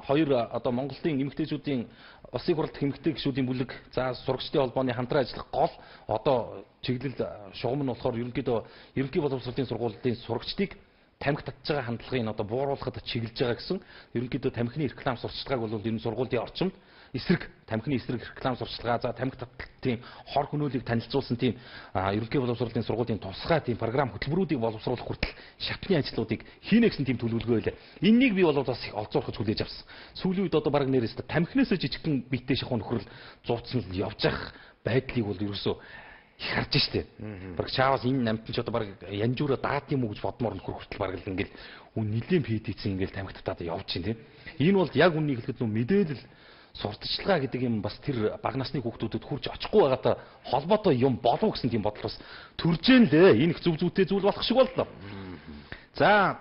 хоёр одоо Монголын эмэгтэйчүүдийн Улсын их хурл дахь эмэгтэй гишүүдийн бүлэг за сурагчдын холбооны хамтран ажиллах гол одоо чиглэл шугам нь болохоор ерөнхий боловсролын сургуулийн сурагчдыг тамхи татж байгаа хандлагыг одоо бууруулахад чиглэж байгаа гэсэн ерөнхийдөө тамхины реклам сурчлагыг бол энэ сургуулийн орчимд тамхины эсрэг реклам сурчлага за тамхи таталт тийм хор хөнөөлийг танилцуулсан тийм ерөнхий боловсролын сургуулийн тусгай тийм програм хөтөлбөрүүдийг боловсруулах хүртэл шатны ажлуудыг хийнэ гэсэн тийм төлөвлөгөө байлаа. Эннийг би бол бас их олзуурхаж хүлээж авсан. Сүүлийн үед одоо баг нэрээс тамхинаас жижигхэн биетэй шахуу нөхрөл зууцсан л явж явах байдлыг бол ерөөсөө их харж штэ. Баг чаавас энэ намтан ч одоо баг янжуура даад юм уу гэж бодмоор нөхөр хүртэл баг л ингээл нэлийн педицийн ингээл тамхи татаад явж чинь тийм. Энэ бол яг үннийг хэлэхэд нөө мэдээлэл сурталчилгаа гэдэг юм бас тэр бага насны хүүхдүүдэд хүрч очихгүй байгаатай холбоотой юм болов гэсэн тийм бодол бас төрж ийн лээ. Энэ их зүв зүйтэй зүйл болох шиг боллоо. За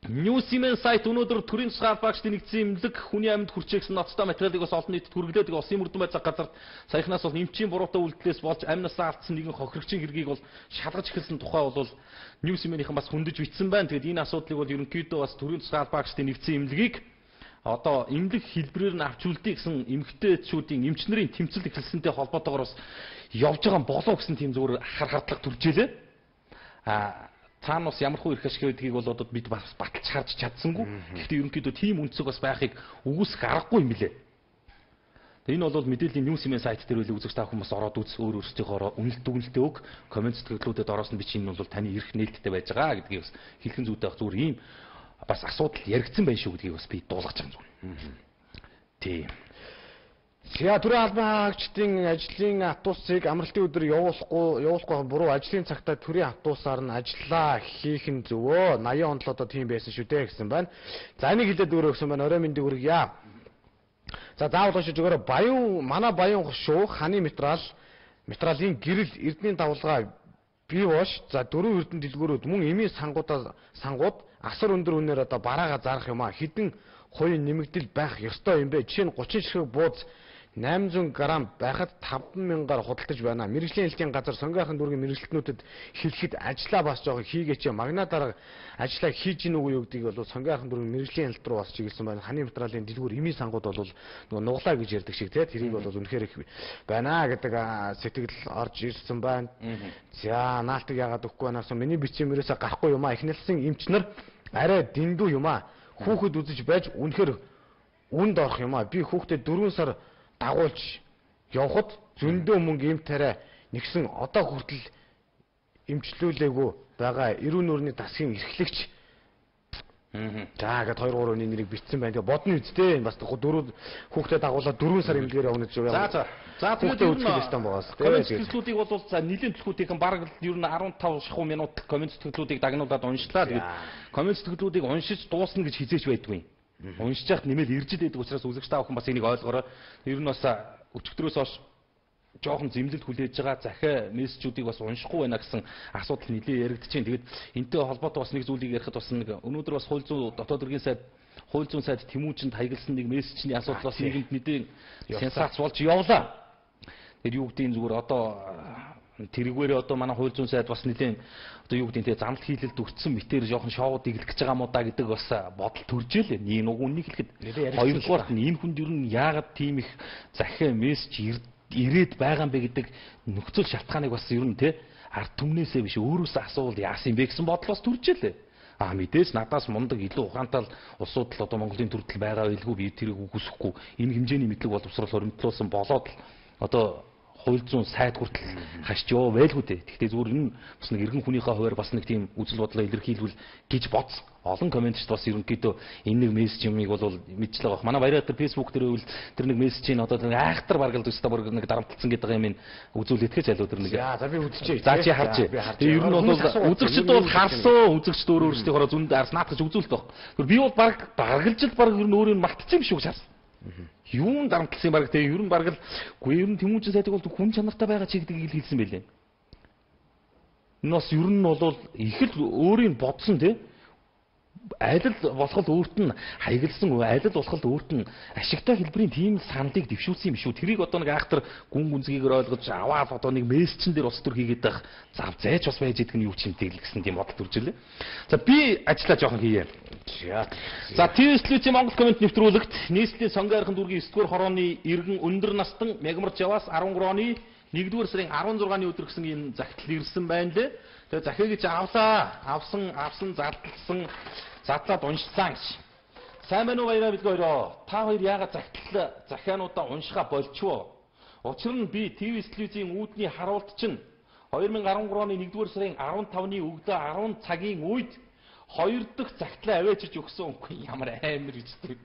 Ньюсимен сайт өнөөдөр төрийн тусгай албаагчдын нэгдсэн эмнэлэг хүний амьд хүрчээсэн ноцтой материалыг бас олон нийтэд хүргэлээд улсын мөрдөн байцаах газарт саяхнаас бол эмчийн буруутай үйлдэлээс болж амь насаа алдсан нэгэн хохирогчийн хэргийг бол шалгаж эхэлсэн тухай бол Ньюсименийхэн бас хөндөж бичсэн байна. Тэгээд энэ асуудлыг бол ерөнхийдөө бас төрийн тусгай албаагчдын нэгдсэн эмнэлгийг одоо эмнэлэг хэлбэрээр нь авч үлдээ гэсэн эмгтээчүүдийн эмч нарын тэмцэл эхэлсэнтэй холбоотойгоор бас явж байгаа болов гэсэн тийм зүгээр хардлага төрж илээ. Цаана бас ямархуу ирэх ашиг байдгийг бол одоо бид бас баталж харж чадсангүй. Гэхдээ ерөнхийдөө тийм үнцэг бас байхыг үгүйсэх аргагүй юм билээ. Энэ бол мэдээллийн Ньюсимен сайт дээр үл үзэж та хүмүүс ороод үз өөр өөрсдийнхөө үнэлт дүгнэлтээ өг комент сэтгэлдлүүдэд ороосон бичиг нь бол таны эрх нээлттэй байж байгаа гэдгийг бас хэлхэн зүйтэй байх зүгээр ийм бас асуудал яригдсан байх шүү гэдгийг бас би дуулгаж байгаа юм. Тийм. За төрийн албаагчдын ажлын хатуусыг амралтын өдөр явуулахгүй буруу ажлын цагтаа төрийн хатуусаар нь ажиллаа хийх нь зөвөө 80 онд л одоо тийм байсан шүү дээ гэсэн байна. За энийг хэлээд өгсөн байна. Орой мэндийг хүргье. За заавал уншиж өгөөрэй. Манай баян шуу ханы материалын гэрэл эрдэнийн давлгаа бий бош. За 4 эрдэнэ дэлгүүрүүд мөн эмийн сангууд асар өндөр үнээр одоо бараага зарах юм а. Хэдэн хувийн нэмэгдэл байх ёстой юм бэ? Жишээ нь 30 ширхэг бууз 800 г байхад 5,000-аар худалдаж байна. Мэргэжлийн хэлтийн газар сонгойхон дүүргийн мэргэжилтнүүдэд хэлэхэд ажиллаа бас жоохон хийгээч магна дарга ажиллаа хийж гин үгүй юу гэдгийг бол сонгойхон дүүргийн мэргэжлийн хэлт рүү бас чиглэсэн байна. Ханы материалын дэлгүүр эмийн сангууд бол нөгөө нуглаа гэж ярьдаг шиг тийм тэрийг бол үнэхээр их байна гэдэг сэтгэл орж ирсэн байна. За наалтыг яагаад өгөхгүй банаас миний бичсэн мөрөөсө гарахгүй юм а. Их нэлсэн эмч нар арай дэндүү юм а. Хүүхэд үзэж байж үнэхээр үнд орох юм а. Би хүүхдэд 4 сар дагуулж явхад зөндөө мөнгө эм тарай нэгсэн одоо хүртэл эмчлүүлээгүй байгаа эрүүн нүрийн дасгийн эрхлэгч. За гэд 2-3 өний нэрийг бичсэн байна. Тэгээ бодно үсттэй бас 4 хүүхдэд дагуулаад 4 сар эмнэлгээр явна гэж яваа. За тэгээд үзэх хэвээр байгаас. Комент сэтгэлдлүүдийг бол за нэлийн төлхүүдийнхэн бараг ер нь 15 шахуу минут комент сэтгэлдлүүдийг дагнуулаад уншлаа. Тэгээд комент сэтгэлдлүүдийг уншиж дуусна гэж хизээч байдгүй. Уншиж яхад нэмэл иржид байдаг учраас үзэгч та бүхэн бас энийг ойлгоорой. Ер нь бас өчигдрөөс хойш жоохон зэмлэлд хүлээж байгаа захиа мессежүүдийг бас уншихгүй байна гэсэн асуудал нэлээд яригдчихээн. Тэгээд энэтэй холбоотой бас нэг зүйлийг ярихад бас нэг өнөөдөр бас хууль зүйн дотоод иргэн сайд хууль зүйн сайд Тэмүүжинд хаягдсан нэг мессежний асуудал бас нийгэмд нэгэн сенсац болж явлаа. Тэгээд юу гэдгийг зүгээр одоо тэрүүгээрээ одоо манай хууль зүйн сайд бас нэлийн одоо юу гэдэг нь замлт хийлэлд өртсөн мэтэр жоохон шоуд иглэх гэж байгаа мó да гэдэг бас бодол төрж илээ. Нэг үнийг хэлэхэд хоёрдугаарт нь энэ хүнд ер нь яагаад тийм их захиа мессеж ирээд байгаа юм бэ гэдэг нөхцөл шалтгааныг бас ер нь ард түмнээсээ биш өөрөөсөө асуувал яасан юм бэ гэсэн бодол бас төрж илээ. Мэдээж надаас мундаг илүү ухаантай улсууд л одоо Монголын төрөлд байгаа байлгүй би тэрийг үгүйсэхгүй энэ хэмжээний мэдлэг боловсрол хоримтлуулсан болоод л одоо хууль зүйн сайд хүртэл хашч яваа байлгүй дээ. Гэхдээ зүгээр энэ бас нэг иргэн хүнийхээ хувьар бас нэг тийм үзэл бодлоо илэрхийлвэл гэж бодсон. Олон комментчд бас ерөнхийдөө энэ нэг мессеж юмыг бол мэдчихлээ баг. Манай баяраар Facebook дээр үйл тэр нэг мессежийн одоо айхтар баргалд өстө бүр нэг дарамтлцсан гэдэг юм үзүүлээд тэгэж аль өдөр нэг. За би үзчихье. За чи харж. Тэгээ ер нь бол үзэгчд бол харсан үзэгчд өөр өөрсдийнхөө зүүнд арснаад гэж үзүүлэлт баг. Тэр би бол баргалж л баг ер нь өөрөө мартчихсан юм шүү гэж харсан. Юун дарамтлсан баг тэгээ ер нь баг л үгүй ер нь Тэмүүжин сайдыг бол хүн чанартай байгаа ч гэдгийг хэлсэн байлээ. Энэ бас ер нь бол их л өөрийн бодсон аль болоход өөрт нь хаягласан аль болоход өөрт нь ашигтай хэлбэрийн тийм сандыг дэвшүүлсэн юм шүү. Тэрийг одоо нэг айхтар гүн гүнзгийгээр ойлгож аваад одоо нэг мессежн дээр ус төр хийгээд байх зав зайч бас байж идэх нь юу ч юм тэгэл гэсэн тийм бодол төрж илээ. За би ажиллаа жоохон хийе. За TSL-ийн Монгол комент нэвтрүүлэгт нийслэлийн сонгойрхон дүүргийн 9-р хорооны иргэн өндөр настан мягмарч яваас 13 оны 1-р сарын 16-ны өдөр гэсэн энэ загтал ирсэн байна лээ. Тэгээ захийг чи авлаа. Авсан задлаад уншсан гэж. Сайн байна уу баяраа бид хоёроо. Та хоёр яагаад захиануудаа уншихаа болчихвоо? Учир нь би ТV телевизийн үүдний харуулт чинь 2013 оны 1-р сарын 15-ны өглөө 10 цагийн үед 2 дахь загтлаа аваачирч өгсөн үгүй ямар амар гэж тийм.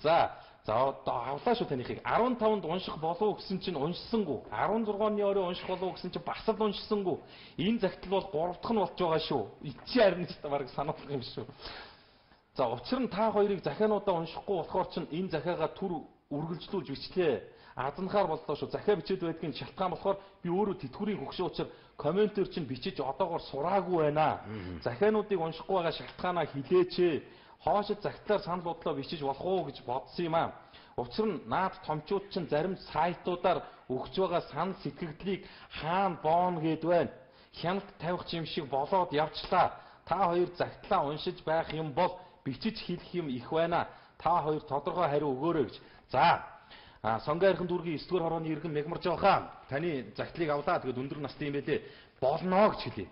За одоо авлаа шүү танихыг 15-нд унших болов гэсэн чинь уншсангүй. 16-ны орой унших болов гэсэн чинь бас л уншсангүй. Энэ загтал бол 3 дахь нь болж байгаа шүү. Ичи харин ч бараг сануулгах юм шүү. За учир нь та хоёрыг захиануудаа уншихгүй болохоор чинь энэ захиагаа түр үргэлжлүүлж бичлээ. Азанхаар боллоо шүү. Захиа бичээд байдгийн шалтгаан болохоор би өөрөө тэтгэврийн хөгшөө учраас комментэр чинь бичиж одоогоор сураагүй байна. Захиануудыг уншихгүй байгаа шалтгаанаа хэлээч. Хоошид загтлаар санал бодлоо бичиж болох уу гэж бодсон юм аа. Учир нь наад томчууд чинь зарим сайтуудаар өгч байгаа санал сэтгэгдлийг хаана боон гэд байна. Хяналт тавих юм шиг болоод явчлаа. Та хоёр загтлаа уншиж байх юм бол бичиж хэлэх юм их байна. Та хоёр тодорхой хариу өгөөрэй гэж. За сонгойрхон дүүргийн 9-р хорооны иргэн мегмарж байхаа таны загтлыг авлаа тэгээд өндөр настай юм байлээ болно гэж хэлье.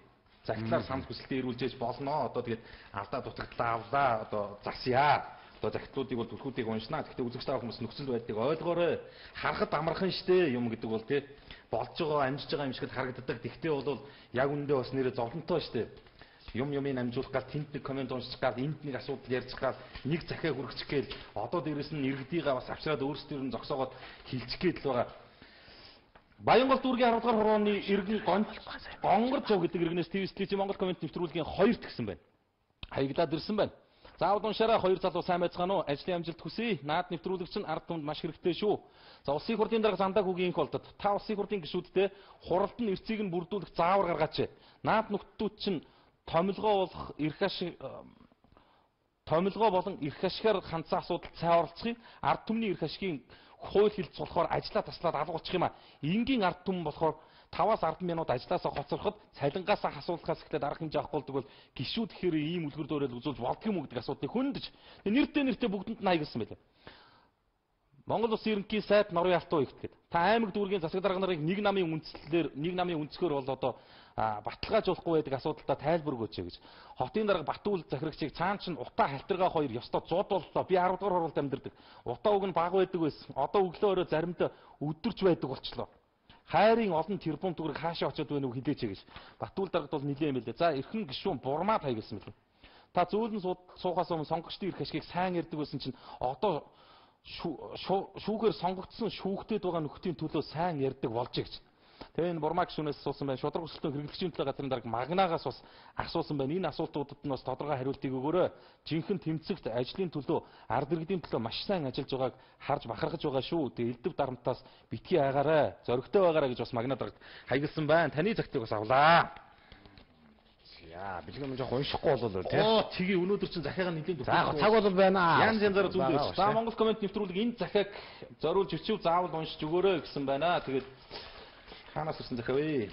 Загтлаар санал хүсэлтээ ирүүлжээж болно. Одоо тэгээд алдаа дутагдлаа авлаа. Одоо засъя. Одоо загтлуудыг бол түлхүүдийг уншнаа. Гэхдээ үзэгч та хүмүүс нөхцөл байдлыг ойлгоорой. Харахад амархан штэ юм гэдэг бол тий болж байгаа амжиж байгаа юм шиг харагддаг. Тэгтээ бол яг үндэ бас нэрээ зовлонтой штэ. Юмыг амжуулах гал тэнд нэг комент уншиж гал энд нэг асуудал ярьж гал нэг захиа хүргэж гээл одоо дээрэс нь иргэдийгээ бас авчраад өөрсдөө нь зогсоогоод хилчих гээд л байгаа. Баянгол дүүргийн 10 дугаар хорооны иргэн гонгор зов гэдэг иргэнээс ТV телевиз Монгол коммент нэвтрүүлгийн 2 тгсэн байна. Хаяглаад ирсэн байна. Заавал уншаараа хоёр залуу сайн байцгаана уу? Ажлын амжилт хүсье. Наад нэвтрүүлэгч нь ард түмэнд маш хэрэгтэй шүү. За улсын их хурлын дарга зандаа хүүгийн холдод та улсын их хурлын гишүүдтэй хуралдан эрцгийг нь бүрдүүлэх заавар гаргаач. Наад нөхдүүд чинь томилгоо болон эрх ашигаар хандсан асуудалд сайн оролцохын ард түмний эрх ашигын хууль хэлц болохоор ажиллаа таслаад алгуулчих юм а. Энгийн ард түмэн болохоор 5-аас 10 минут ажилласаа хоцороход цалингаасаа хасуулахаас ихтэй дарга хэмжээ авахгүй болдог бол гишүүд ихээр ийм үлгэр дуурайл үзүүлж болдго юм уу гэдэг асуудыг хөндөж нэртэй бүгдэнд нь хаягдсан байлаа. Монгол Улсын ерөнхий сайд Норын Алтуу ихтгэд та аймаг дүүргийн засаг дарга нарыг нэг намын үндэслэхээр бол одоо баталгаажуулахгүй байдаг асуудалтай тайлбар өгөөч гэж. Хотын дарга Батүл захирагчийг цаана чинь утаа халтиргаа хоёр ёстой 100 боллоо. Би 10 дугаар хоролд амьдардаг. Утаа үг нь бага байдаг байсан. Одоо өглөө өрөө заримдаа өдөрч байдаг болчлоо. Хайрын олон тэрбум төгрөг хаашаа очиод байна уу хэлээч гэж. Батүл даргад бол нилээ юм байлээ. За эрхэн гишүүн бурмаад хаягдсан мэлээ. Та зөөлөн суухаас өмнө сонгогчдын эрх ашигыг сайн ярьдаг байсан чинь одоо шүүхээр сонгогдсон шүүхтэд байгаа нөхдийн төлөө сайн ярьдаг болж гэж. Тэгээ энэ бурмаа гишүүнээс асуусан байна. Шудраг өсөлтөө хэрэглэгчийн төлөө газрын дарга Магнагаас бас асуусан байна. Энэ асуултуудад нь бас тодорхой хариултыг өгөөрэй. Жинхэнэ тэмцэгт ажлын төлөө, ард иргэдийн төлөө маш сайн ажиллаж байгааг харж бахархаж байгаа шүү. Тэгээ элдв дарамтаас битгий агаарай, зоригтой байгаарай гэж бас Магна даргад хаягдсан байна. Таны загтыг бас авлаа. Яа, бэлгэн жоох уншихгүй болов тий. Оо, чиги өнөөдөр чинь захиагаа нэлийн дуртай. За, цаг бол байна. Янз янзаар зүйлээ. За, Монгол коммент нэвтрүүлэг энэ захиаг зориулж өчөв заавал уншиж өгөөрэй гэсэн байна. Тэгээд ханаас ирсэн захиа вэ?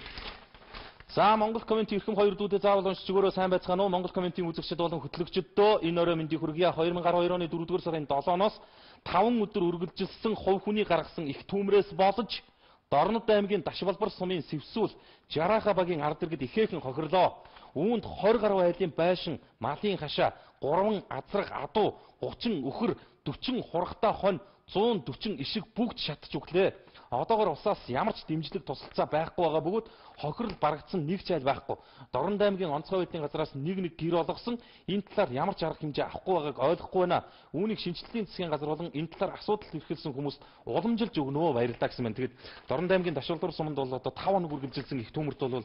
За, Монгол коммент эрхэм хоёр дүүдээ заавал уншиж өгөөрэй сайн байцгаана уу? Монгол комментийн үзэгчид болон хөтлөгчдөө энэ орой мэндийг хүргье. 2012 оны 4-р сарын 7-ноос 5 өдөр үргэлжилсэн хувь хүний гаргасан их түүмрээс болж Дорнод аймгийн Дашвалбар сумын Сэвсүүл Жарааха багийн ард иргэд ихээхэн хохирлоо. Үүнд 20 гаруй айлын байшин, малын хашаа, 3 азраг адуу, 30 үхэр, 40 хургатаа хонь, 140 ишиг бүгд шатж өглөө. Одоогор усаас ямар ч дэмжлэг тусалцаа байхгүй байгаа бөгөөд хохирол барагдсан нэг ч айл байхгүй. Дорнод аймгийн онцгой байдлын газраас нэг гэр олгосон энэ талаар ямар ч арга хэмжээ авахгүй байгааг ойлгохгүй байна. Үүнийг шинжилтийн засгийн газар болон энэ талаар асуудал эрхэлсэн хүмүүст уламжилж өгнө баярлалаа гэсэн байна. Тэгээд Дорнод аймгийн Дашвалбар суманд бол одоо 5 хоног үргэлжилсэн их түүмэрт бол одоо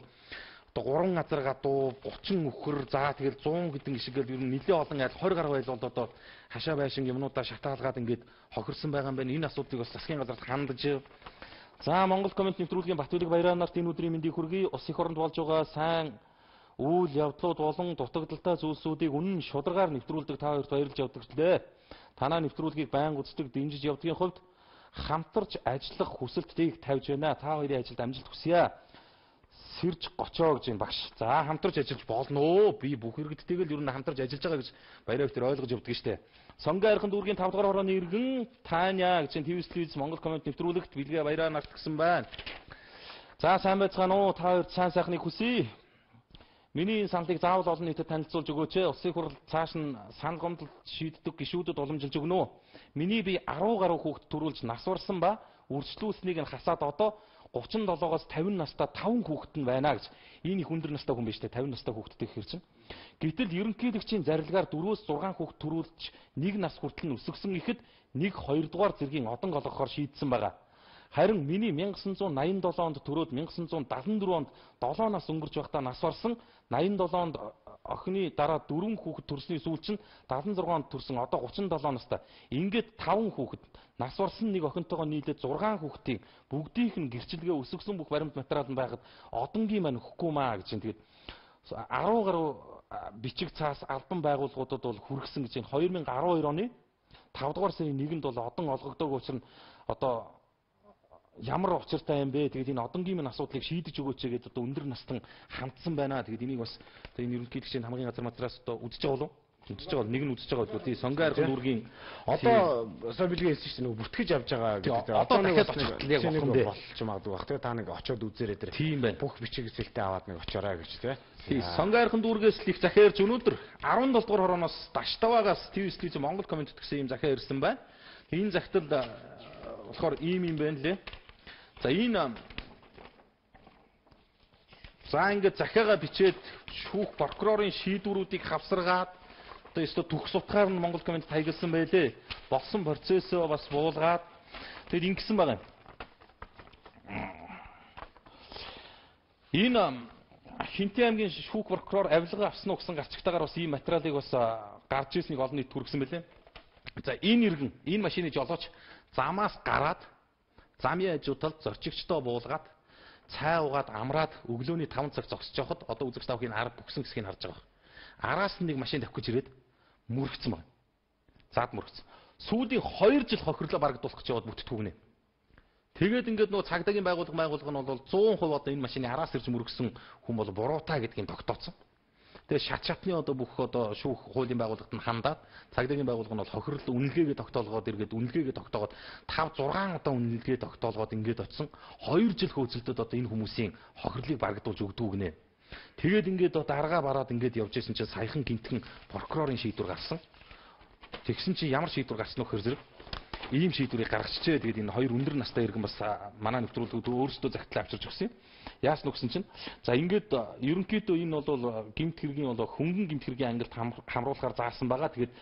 3 азар гадуу 30 үхэр за тэгэл 100 гэдэг ишигэл ер нь нэлээд олон айл 20 гаруй айл бол одоо хашаа байшин юмнуудаа шатаалгаад ингээд хохирсон байгаа юм байна. Энэ асуудлыг бас засгийн газарт хандаж. За Монгол коммент нэвтрүүлгийн Батүлэг Баяраа нарт энэ өдрийн мэндийг хүргэе. Ус их оронд болж байгаа сайн үйл явдлууд болон дутагдaltaй зүйлсүүдийг үнэн шударгаар нэвтрүүлдэг та хоёрт баярлж явдагчлээ. Танаа нэвтрүүлгийг байнга үздэг дэмжиж явдгийн хувьд хамтарч ажиллах хүсэлтийг тавьж байна. Та хоёрын ажилд амжилт хүсье. Сэрж гочоо гэж энэ багш. За хамтарч ажиллаж болно оо. Би бүх иргэдтэйгээ л ер нь хамтарч ажиллаж байгаа гэж Баяраа битэр ойлгож явдаг штэ. Сонгойрхон дүүргийн 5 дугаар хорооны иргэн Таня гэж ТV телевиз Монгол коммент нэвтрүүлэгт бэлгээ Баяраа нарт гисэн байна. За сайн байцгаана уу? Та хоёрт сайн сайхныг хүсье. Миний саналыг заавал олон нийтэд танилцуулж өгөөч. Улсын хурал цааш нь санал гомдол шийддэг гишүүдэд уламжилж өгнө үү? Миний бие 10 гаруй хүүхэд төрүүлж нас барсан ба үржлүүлснийг нь хасаад одоо 37-оос 50 настай 5 хүүхэд нь байна гэж. Энэ их өндөр настай хүн биш те 50 настай хүүхэдтэй гэхэр чинь. Гэтэл ерөнхийлөгчийн зарилгаар 4-6 хүүхэд төрүүлж 1 нас хүртэл нь өсгсөн ихэд 1-2 дугаар зэргийн одон олгохоор шийдсэн байгаа. Харин миний 1987 онд төрөөд 1974 онд 7 нас өнгөрч байхдаа нас барсан 87 онд охины дараа 4 хүүхэд төрсний сүүл чинь 76 онд төрсөн одоо 37 настай. Ингээд 5 хүүхэд нас барсан нэг охинтойгоо нийлээд 6 хүүхдийн бүгдийнх нь гэрчилгээ өсгсөн бүх баримт материал нь байхад одонгийн маань өгөхгүй маа гэж. Тэгээд 10 гаруй бичиг цаас албан байгууллагуудад бол хүргэсэн гэж. 2012 оны 5 дугаар сарын 1-нд бол одон олгогдоогүй учраас одоо ямар учиртай юм бэ? Тэгээд энэ одонгийн минь асуудлыг шийдэж өгөөч гэдэг одоо өндөр настан хандсан байна. Тэгээд энийг бас одоо энэ ерөнхийлөгчийн хамгийн газар матраас одоо үзэж байгаа болов? Үзэж байгаа. Нэг нь үзэж байгаа болов. Тийм сонгой аргын дүүргийн одоо сая билгээ хэлсэн чинь нөгөө бүртгэж явж байгаа гэдэг. Одоо дахиад очиход яг болчих магадгүй бах. Тэгээд та нэг очиод үзээрэй дээр. Тийм байна. Бүх бичиг эсэлтээ аваад нэг очоорой гэж тийм. Сонгой аргын дүүргээс л их захиарж өнөөдөр 17 дугаар хорооноос Даштавагаас ТV-с момгол коммент гэсэн ийм захиа ирсэн байна. Энэ захидал болохоор ийм юм байна лээ. За энэ ингээд захиагаа бичээд шүүх прокурорын шийдвэрүүдийг хавсаргаад одоо ёстой төгс утгаар нь Монгол коммент таягдсан байлээ. Болсон процессоо бас буулгаад тэгэд ингэсэн байгаа юм. Энэ Хинтээ аймгийн шүүх прокурор авилга авсан уу гэсэн гарчигтайгаар бас ийм материалыг бас гарч ирснийг олон нийт хүргэсэн байлээ. За энэ иргэн энэ машины жолооч замаас гараад замын хажуудалд зорчигчдоо буулгаад цай угаад амраад өглөөний 5 цаг зогсож явахад одоо үзэгч тавхын арга бүгсэн хэсгийг харж байгаа. Араас нь нэг машин тавих гэж ирээд мөрөгцсөн байна. Зад мөрөгцсөн. Сүүлийн 2 жил хохирлоо барагдуулах гэж яваад бүтдгүүгнэ. Тэгээд ингээд нөгөө цагдаагийн байгууллага нь бол 100% одоо энэ машины араас ирж мөрөгсөн хүн бол буруутай гэдгийг тогтооцсон. Тэгээд шатны одоо бүх одоо шүүх хуулийн байгууллагад нь хандаад цагдаагийн байгууллага нь бол хохирол үнэлгээгээ тогтоолгоод эргээд үнэлгээгээ тогтоогоод 5-6 удаа үнэлгээ тогтоолгоод ингээд очсон 2 жил хөөцөлдөд одоо энэ хүмүүсийн хохирлыг барагдуулж өгдөг гинэ. Тэгээд ингээд одоо аргаа бараад ингээд явж исэн чинь саяхан гинтхэн прокурорын шийдвэр гарсан. Тэгсэн чинь ямар шийдвэр гарсан вэ гэхээр зэрэг ийм шийдвэрийг гаргачжээ. Тэгээд энэ хоёр өндөр настай иргэн бас манай нэвтрүүлгүүд өөрсдөө загтлаа авчирч өгсөн юм. Яасан нүгсэн чинь за ингээд ерөнхийдөө энэ бол гэмт хэргийн бол хөнгөн гэмт хэргийн ангилд хамруулахаар заасан байгаа. Тэгээд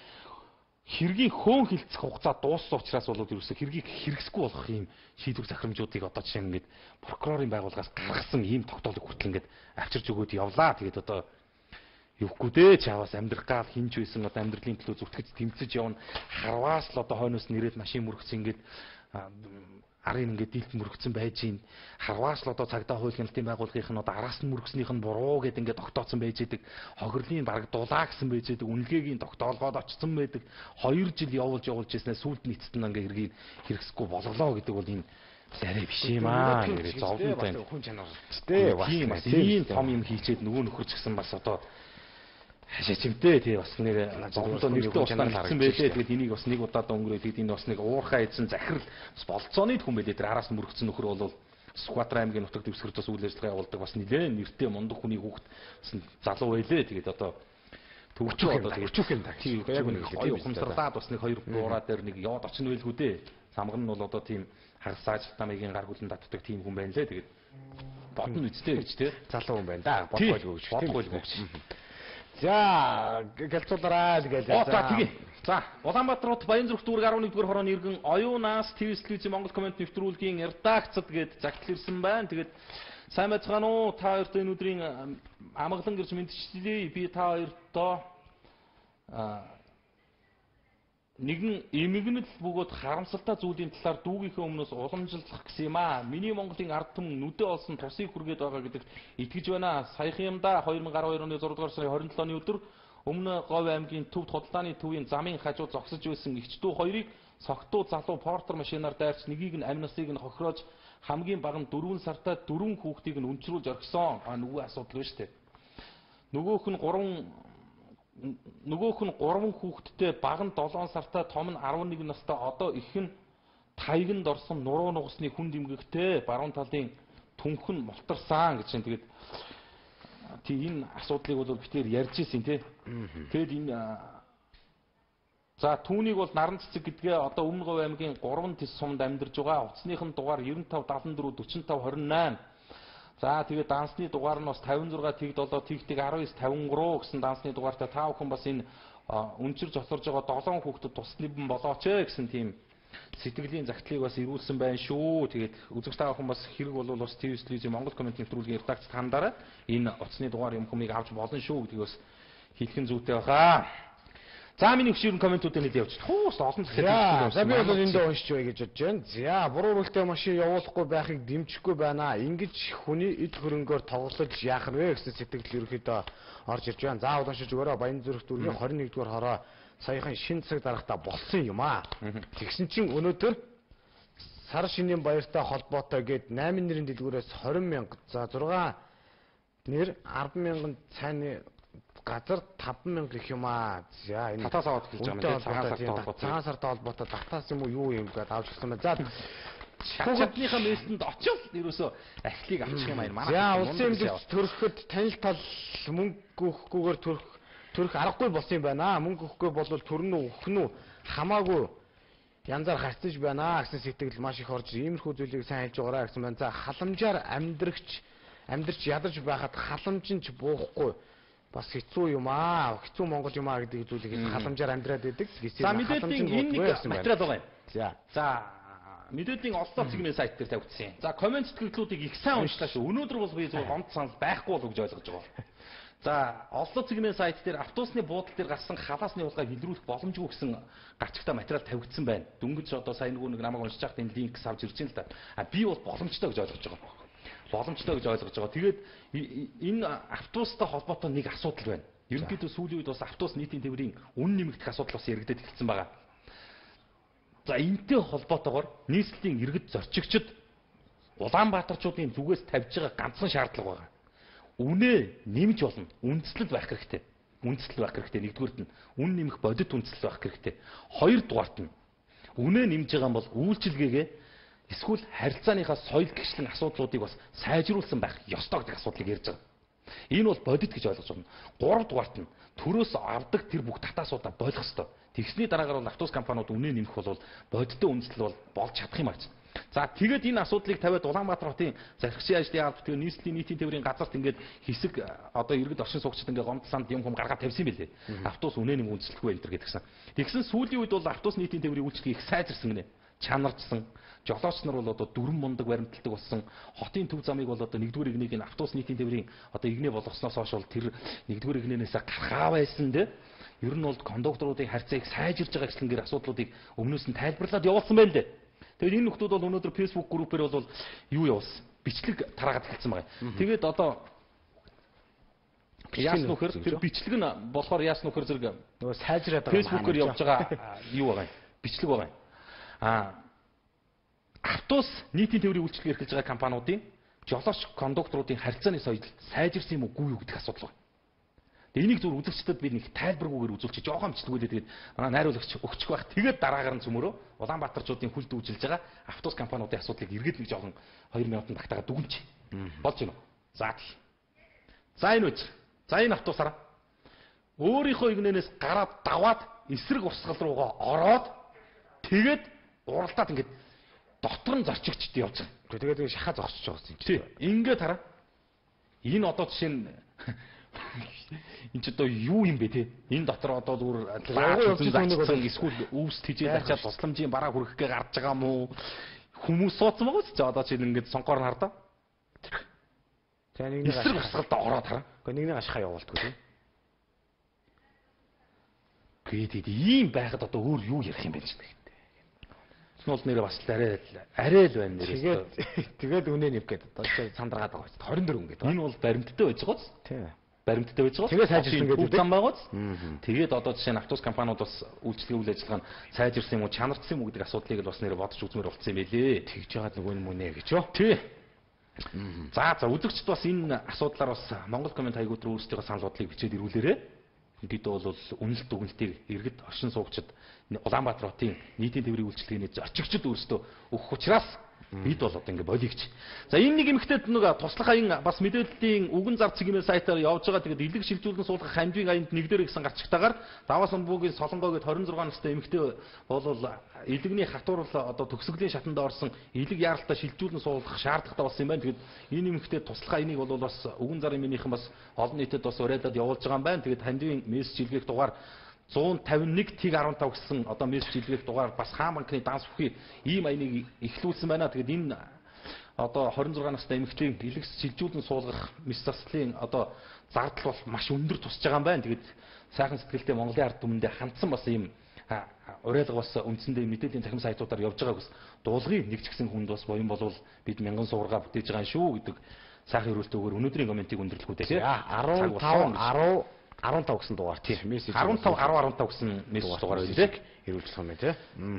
хэргийн хөөн хилцэх хугацаа дууссан учраас бол ерөөсө хэргийг хэрэгсэхгүй болох юм шийдвэр захирамжуудыг одоо жишээ нь ингээд прокурорын байгууллагаас гаргасан ийм тогтоолыг хүртэл ингээд авчирч өгөөд явлаа. Тэгээд одоо юухгүй дээ чаваас амьдрах гал хинж байсан одоо амьдралын төлөө зүтгэж тэмцэж явна. Харваас л одоо хойноос нэрээд машин мөрөгцсөн ингээд арын ингээд дийлт мөрөгцсөн байж гин. Харваас л одоо цагдаа хууль хяналтын байгууллагын нь одоо араас нь мөрөгснийх нь буруу гэдэг ингээд тогтооцсон байж идэг. Хохирлын бараг дулаа гэсэн байж идэг. Үнэлгээгийн тогтоолгоод очсон байдаг. 2 жил явуулж ирснээр сүлд нь эцэст нь ингээд хэргийг хэрэгсэхгүй болголоо гэдэг бол энэ арай биш юм аа. Ингээд зовлон байна. Хүн чанар тий бас ийм том юм хийчээд нөгөө нөхөрч гисэн бас одоо хашаа чимтэй тий бас нэг зовлонтой нэртэй устаар харагдсан байлээ. Тэгээд энийг бас нэг удаа өнгөрөөд тэгээд энэ бас нэг уурхай эзэн захирал бас болцооны хүн байлээ. Тэр араас мөрөгцсөн нөхөр бол Сүхбаатар аймгийн нутаг дэвсгэрт бас үйл ажиллагаа явуулдаг бас нэлээд нэртэй мундаг хүний хүүхэд бас залуу байлээ. Тэгээд одоо төвчөө одоо төвчөх юм да. Яг нэг хоёр ухамсарлаад бас нэг хоёр буураа дээр нэг яваад очин байлгүй дээ. Самган нь бол одоо тийм хагасааж тамигийн гар хүлэн татдаг тийм хүн байна лээ. Тэгээд бодно үстэй гэж тий. Залуу хүн байна да. Бодгойлгүй гэж. Бодгойлгүй гэж. За гэлцүүлээрээ л гэлээ. За тэгье. За Улаанбаатар Баянзүрх дүүрэг 11-р хорооны иргэн оюунаас ТV-с телевизийн Монгол коммент нэвтрүүлгийн редакцад гээд загтал ирсэн байна. Тэгээд сайн байцгаана уу? Та хоёрт энэ өдрийн амгалан гэрч мэдчилээ. Би та хоёртоо нэгэн эмгэнэл бөгөөд харамсалтай зүйлийн талаар дүүгийнхээ өмнөөс уламжлах гэсэн юм аа. Миний Монголын ард түмэн нүдэ олсон тусыг хүргээд байгаа гэдэгт итгэж байна. Саяхан юм да 2012 оны 6 дугаар сарын 27-ны өдөр Өмнө Говь аймгийн Төвд худалдааны төвийн замын хажуу зогсож байсан эгчдүү хоёрыг согтуу залуу портер машинаар дайрч нэгийг нь амь насыг нь хохироож хамгийн бага нь 4 сартай 4 хүүхдийг нь өнчрүүлж орхисон. Нөгөө асуудал биш үү? Нөгөөх нь 3 хүүхэдтэй бага нь 7 сартай том нь 11 настай одоо их нь таяганд орсон нуруу нугасны хүн дэмгэгтэй баруун талын түнхэн мултарсан гэж байна. Тэгээд энэ асуудлыг бол битээр ярьж ирсэн тий. Тэгэд энэ за түүнийг бол наран цэцэг гэдгээ одоо Өмнө Говь аймгийн 3 тис сумд амьдарж байгаа. Утасныхын дугаар 95 74 45 28. За тэгээд дансны дугаар нь бас 56 тэг 7 тэг 19 53 гэсэн дансны дугаартай та бүхэн бас энэ өнчирж ослорж байгаа 7 хүүхдэд тусны бэн болооч гэсэн тийм сэтгэлийн загтлыг бас ирүүлсэн байна шүү. Тэгээд үзэгч та бүхэн бас хэрэг бол бас ТV телевизийн Монгол коммент нэвтрүүлгийн редакцид хандаарай. Энэ утасны дугаар юм хүмийг авч болно шүү гэдгийг бас хэлхэн зүйтэй баха. За миний хөшүүрэн комментуудыг нэлээд явууч. Хуус олон захиалгын. За би бол энд уншиж бай гэж бодож байна. За буруу үргэлтэй машин явуулахгүй байхыг дэмжихгүй байна. Ингэж хүний эд хөрөнгөөр тоглож яах вэ гэсэн сэтгэл ерөөхдөө орж ирж байна. За уншиж өгөөрэй. Баянзүрх дүүргийн 21-р хороо саяхан шин цаг дарахта болсон юм аа. Тэгсэн чинь өнөөдөр сар шинийн баяртай холбоотой гээд 8 нэрийн дэлгүүрээс 20,000 за 6 нэр 10,000 цайны газар 5,000 гэх юм аа. За энэ татаас аваад хэлж байгаа юм. Цагаан сартай холбоотой татаас юм уу юу юм гээд авч ирсэн байна. За Чатныхаа мессэнд очил ерөөсөө ахлыг авчих юм аа. Манай. За улсын эмнэлэгт төрөхөд танил тал мөнгө өгөхгүйгээр төрөх аргагүй болсон юм байна. Мөнгө өгөхгүй бол төрнө үү өгөх нь хамаагүй янзаар харьцаж байна гэсэн сэтгэл маш их орж иймэрхүү зүйлийг сайн хэлж байгаараа гэсэн байна. За халамжаар амьдрч ядарч байхад халамж нь ч буухгүй бас хэцүү юм аа. Хэцүү Монгол юм аа гэдэг зүйлийг халамжаар амьдраад байдаг. За мэдээллийн энэ нэг материал байгаа юм. За мэдээллийн оллоо цэгмийн сайт дээр тавигдсан. За коммент сэтгэлдлүүдийг их сайн уншлаа шүү. Өнөөдөр бол би зөв гомд санал байхгүй бол гэж ойлгож байгаа. За оллоо цэгмийн сайт дээр автобусны буудлын дээр гарсан халаасны хулгайг илрүүлэх боломжгүй гэсэн гарчигтай материал тавигдсан байна. Дөнгөж одоо сайн нэг намайг уншиж байхад энэ линк авч ирж байна л да. Би бол боломжтой гэж ойлгож байгаа. Боломжтой гэж ойлгож байгаа. Тэгээд энэ автобустай холбоотой нэг асуудал байна. Ерөнхийдөө сүүлийн үед бас автобус нийтийн тээврийн үнэ нэмэгдэх асуудал бас яригдаад эхэлсэн байгаа. За энэтэй холбоотойгоор нийслэлийн иргэд зорчигчид Улаанбаатарчуудын зүгээс тавьж байгаа ганцхан шаардлага байгаа. Үнэ нэмж болно. Үндэслэл байх хэрэгтэй. Үндэслэл байх хэрэгтэй. Нэгдүгээрт нь үн нэмэх бодит үндэслэл байх хэрэгтэй. Хоёрдугаарт нь үнэ нэмж байгаа юм бол үйлчилгээгээ эсвэл харилцааныхаа соёл гişлэн асуудлуудыг бас сайжруулсан байх ёстой гэдэг асуудлыг ярьж байгаа. Энэ бол бодит гэж ойлгож байна. Гуравдугаарт нь төрөөс авдаг тэр бүх татаасуудаа болох ёстой. Тэгсний дараагаар бол автобус компаниуд үнэ нэмэх бол бодиттой үндэслэл бол болж чадах юм аа. За тэгээд энэ асуудлыг тавиад Улаанбаатар хотын захирагчийн ажлын албат тэгээ нийслэлийн нийтийн тээврийн газарт ингээд хэсэг одоо иргэд оршин суугчид ингээд гомдсанд юм хүм гаргаад тавьсан юм билээ. Автобус үнэ нэм үндэслэхгүй энэ төр гэдгсэн. Тэгсэн сүүлийн үед бол автобус нийтийн тээврийн үйлчлэгийг их сайжирсан гинэ. Чанарчсан. Жолооч нар бол одоо дүрэн мундаг баримталдаг болсон. Хотын төв замыг бол одоо нэгдүгээр игнийг энэ автобус нийтийн тээврийн одоо игнээ болгосноос хойш бол тэр нэгдүгээр игнээс гарахаа байсан дээ. Ер нь бол кондукторуудын харьцааг сайжирж байгаа гэслэнгээр асуудлуудыг өмнөөс нь тайлбарлаад явуулсан байна лээ. Тэгээд энэ нөхдүүд бол өнөөдөр Facebook группээр бол юу явуулсан? Бичлэг тараагаад хэлсэн байгаа. Тэгээд одоо яасан нөхөр тэр бичлэг нь болохоор яасан нөхөр зэрэг нөгөө сайжраад байгаа Facebook-оор явж байгаа юу байгаа юм? Бичлэг байгаа юм. Автобус нийтийн тээврийн үйлчлэгийг эрхэлж байгаа компаниудын жолооч кондукторуудын харьцааны соёл сайжирсан юм уу гэдэг асуудал байна. Тэгээ энийг зөв үзэгчдэд би нэг тайлбаргүйгээр үзүүлчих жоохон амжилтгүйдээ тэгээд манай найруулагч өгчих байх. Тэгээд дараагаар нь цөмөрөө Улаанбаатарчуудын хүлд үүжилж байгаа автобус компаниудын асуудлыг эргээд нэг жоохон 2 минутанд багтаагаад дүгнэж. Болж гинөө. За энэ үз. За энэ автобусаараа өөрийнхөө игнэнээс гараад даваад эсрэг урсгал руугаа ороод тэгээд уралдаад ингээд дотор нь зорчигчд явж байгаа. Тэгээд шахаа зогсож байгаа юм чи. Ингээд хараа. Энэ одоо жишээ нь энэ ч одоо юу юм бэ те? Энэ дотор одоо зүгээр эсвэл өвс тижээд ачаад тусламжийн бараа хүрэх гээ гарч байгаа юм уу? Хүмүүс суудсан байгаа ч одоо чи ингээд сонгоор нь хардаа. Тэгээ нэг эсрэг урсгалд ороод хараа. Гэхдээ нэг ашхаа явуулдаг тийм. Тэгээд ийм байхад одоо өөр юу ярих юм бэ гэж байна. Нуул нэрээ бас арай л байна нэрээ. Тэгээд үнэ нэв гээд одоо сандраад байгаа шүү. 24 хүн гээд. Энэ бол баримттай байж байгаа ч. Тийм. Баримттай байж байгаа. Тэгээд сайжирсан гэдэг зам байгаа ч. Тэгээд одоо жишээ нь автобус компаниуд бас үйлчлэгийн үйл ажиллагаа нь сайжирсан юм уу, чанарсан юм уу гэдэг асуудлыг л бас нэрээ бодож үзмээр болцсон юм байлээ. Тэгж яагаад нөгөө юм үнэ гэж юу? Тий. За үзэгчд бас энэ асуудлаар бас Монгол коммент хаягууд руу өөрсдийнхөө санал бодлыг бичээд ирүүлээрэй. Эндийдээ бол үнэлт дүгнэлтийг иргэд оршин суугчид Улаанбаатар хотын нийтийн тээврийн үйлчлэгээний зорчигчид өөрсдөө өгөх учраас Бид бол одоо ингэ болигч. За энэ нэг эмэгтэйд нэг туслах аян бас мэдээллийн үгэн зар цэгийн сайтаар явж байгаа. Тэгээд илэг шилжүүлэн суулгах хамжийн аянд нэгдэр гэсэн гарчигтаагаар Даваас Амбуугийн Солонгойд 26 настай эмэгтэй бол илэгний хатуур одоо төгсгөлийн шатанд орсон илэг яаралтай шилжүүлэн суулгах шаардлагатай болсон юм байна. Тэгээд энэ эмэгтэй туслах аяныг бол бас үгэн зарын минийхэн бас олон нийтэд бас урайлаад явуулж байгаа юм байна. Тэгээд хамжийн мессеж илгээх дугаар 151 тэг 15 гэсэн одоо мессеж илгээх дугаар бас хаан банкны данс бүхий ийм аяныг эхлүүлсэн байна. Тэгээд энэ одоо 26 настай эмэгтэйг илэгс шилжүүлэн суулгах мэс заслын одоо зардал бол маш өндөр тусч байгаа юм байна. Тэгээд сайхан сэтгэлтэй Монголын ард түмэндээ хандсан бас ийм урайлга бас үндсэндээ мэдээллийн цахим сайтуудаар явж байгааг бас дуулгыг нэг ч гэсэн хүнд бас боён болвол бид мянган суурга бүтээж байгаа юм шүү гэдэг сайхан өрөөлтөөр өнөөдрийн комментиг өндөрлөхүү дээ. 15 гэсэн дугаар тийм мессеж 15 10 15 гэсэн мессеж дугаар байлээ ирүүлжих юм байна тий.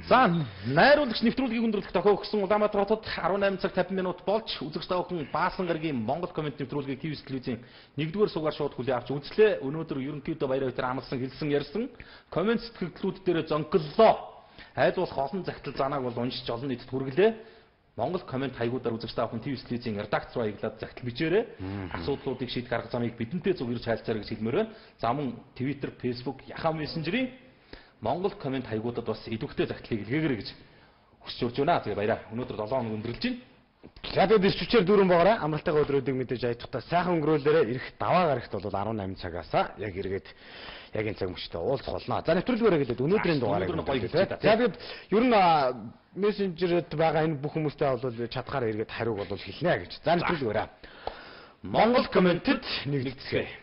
За найруулагч нэвтрүүлгийг өндөрлөх дохио өгсөн Улаанбаатар хотод 18 цаг 50 минут болж үзэгч таахын Баасан гарагийн Монгол коммент нэвтрүүлгийг TVS телевизийн 1-р сугаар шууд хүлээ авч үзлээ. Өнөөдөр ерөнхийдөө баяр баяраар амлсан хэлсэн ярьсан коммент сэтгэгдлүүд дээр зонголлоо. Айлуулах олон захидал занааг бол уншиж олон нийтэд хүргэлээ. Монгол коммент хаягуудаар үзэгч таахын TVS телевизийн редакц руу аяглаад захидал бичээрэй. Асуудлуудыг шийд гаргах замыг бидэнтэй зөв ирж хайлцаарай гэж хэлмээр байна. За мөн Twitter, Facebook, Yahoo Messenger-ийн Монгол коммент хаягуудад бас идэвхтэй захидлыг илгээгээрэй гэж хүсэж урьж байна. Тэгээ баяраа. Өнөөдөр 7 хоног өндөрлж байна. За тэгээд ирчвчээр дүүрэн байгаарай. Амралтайгаа өдрөөдийг мэдээж аятахтаа сайхан өнгөрөөлөөрэй. Ирэх даваа гарагт бол 18 цагаасаа яг эргээд яг энэ цаг мөчтөө уулзах болно. За нэвтрүүлгээрээ хэлээд өнөөдрийн дугаарыг за тэгээд ер нь мессенжерт байгаа энэ бүх хүмүүстэй бол чадхаараа эргээд хариуг бол хэлнэ гэж. За нэвтрүүлгээрээ Монгол комментэд нэгтгэцгээе.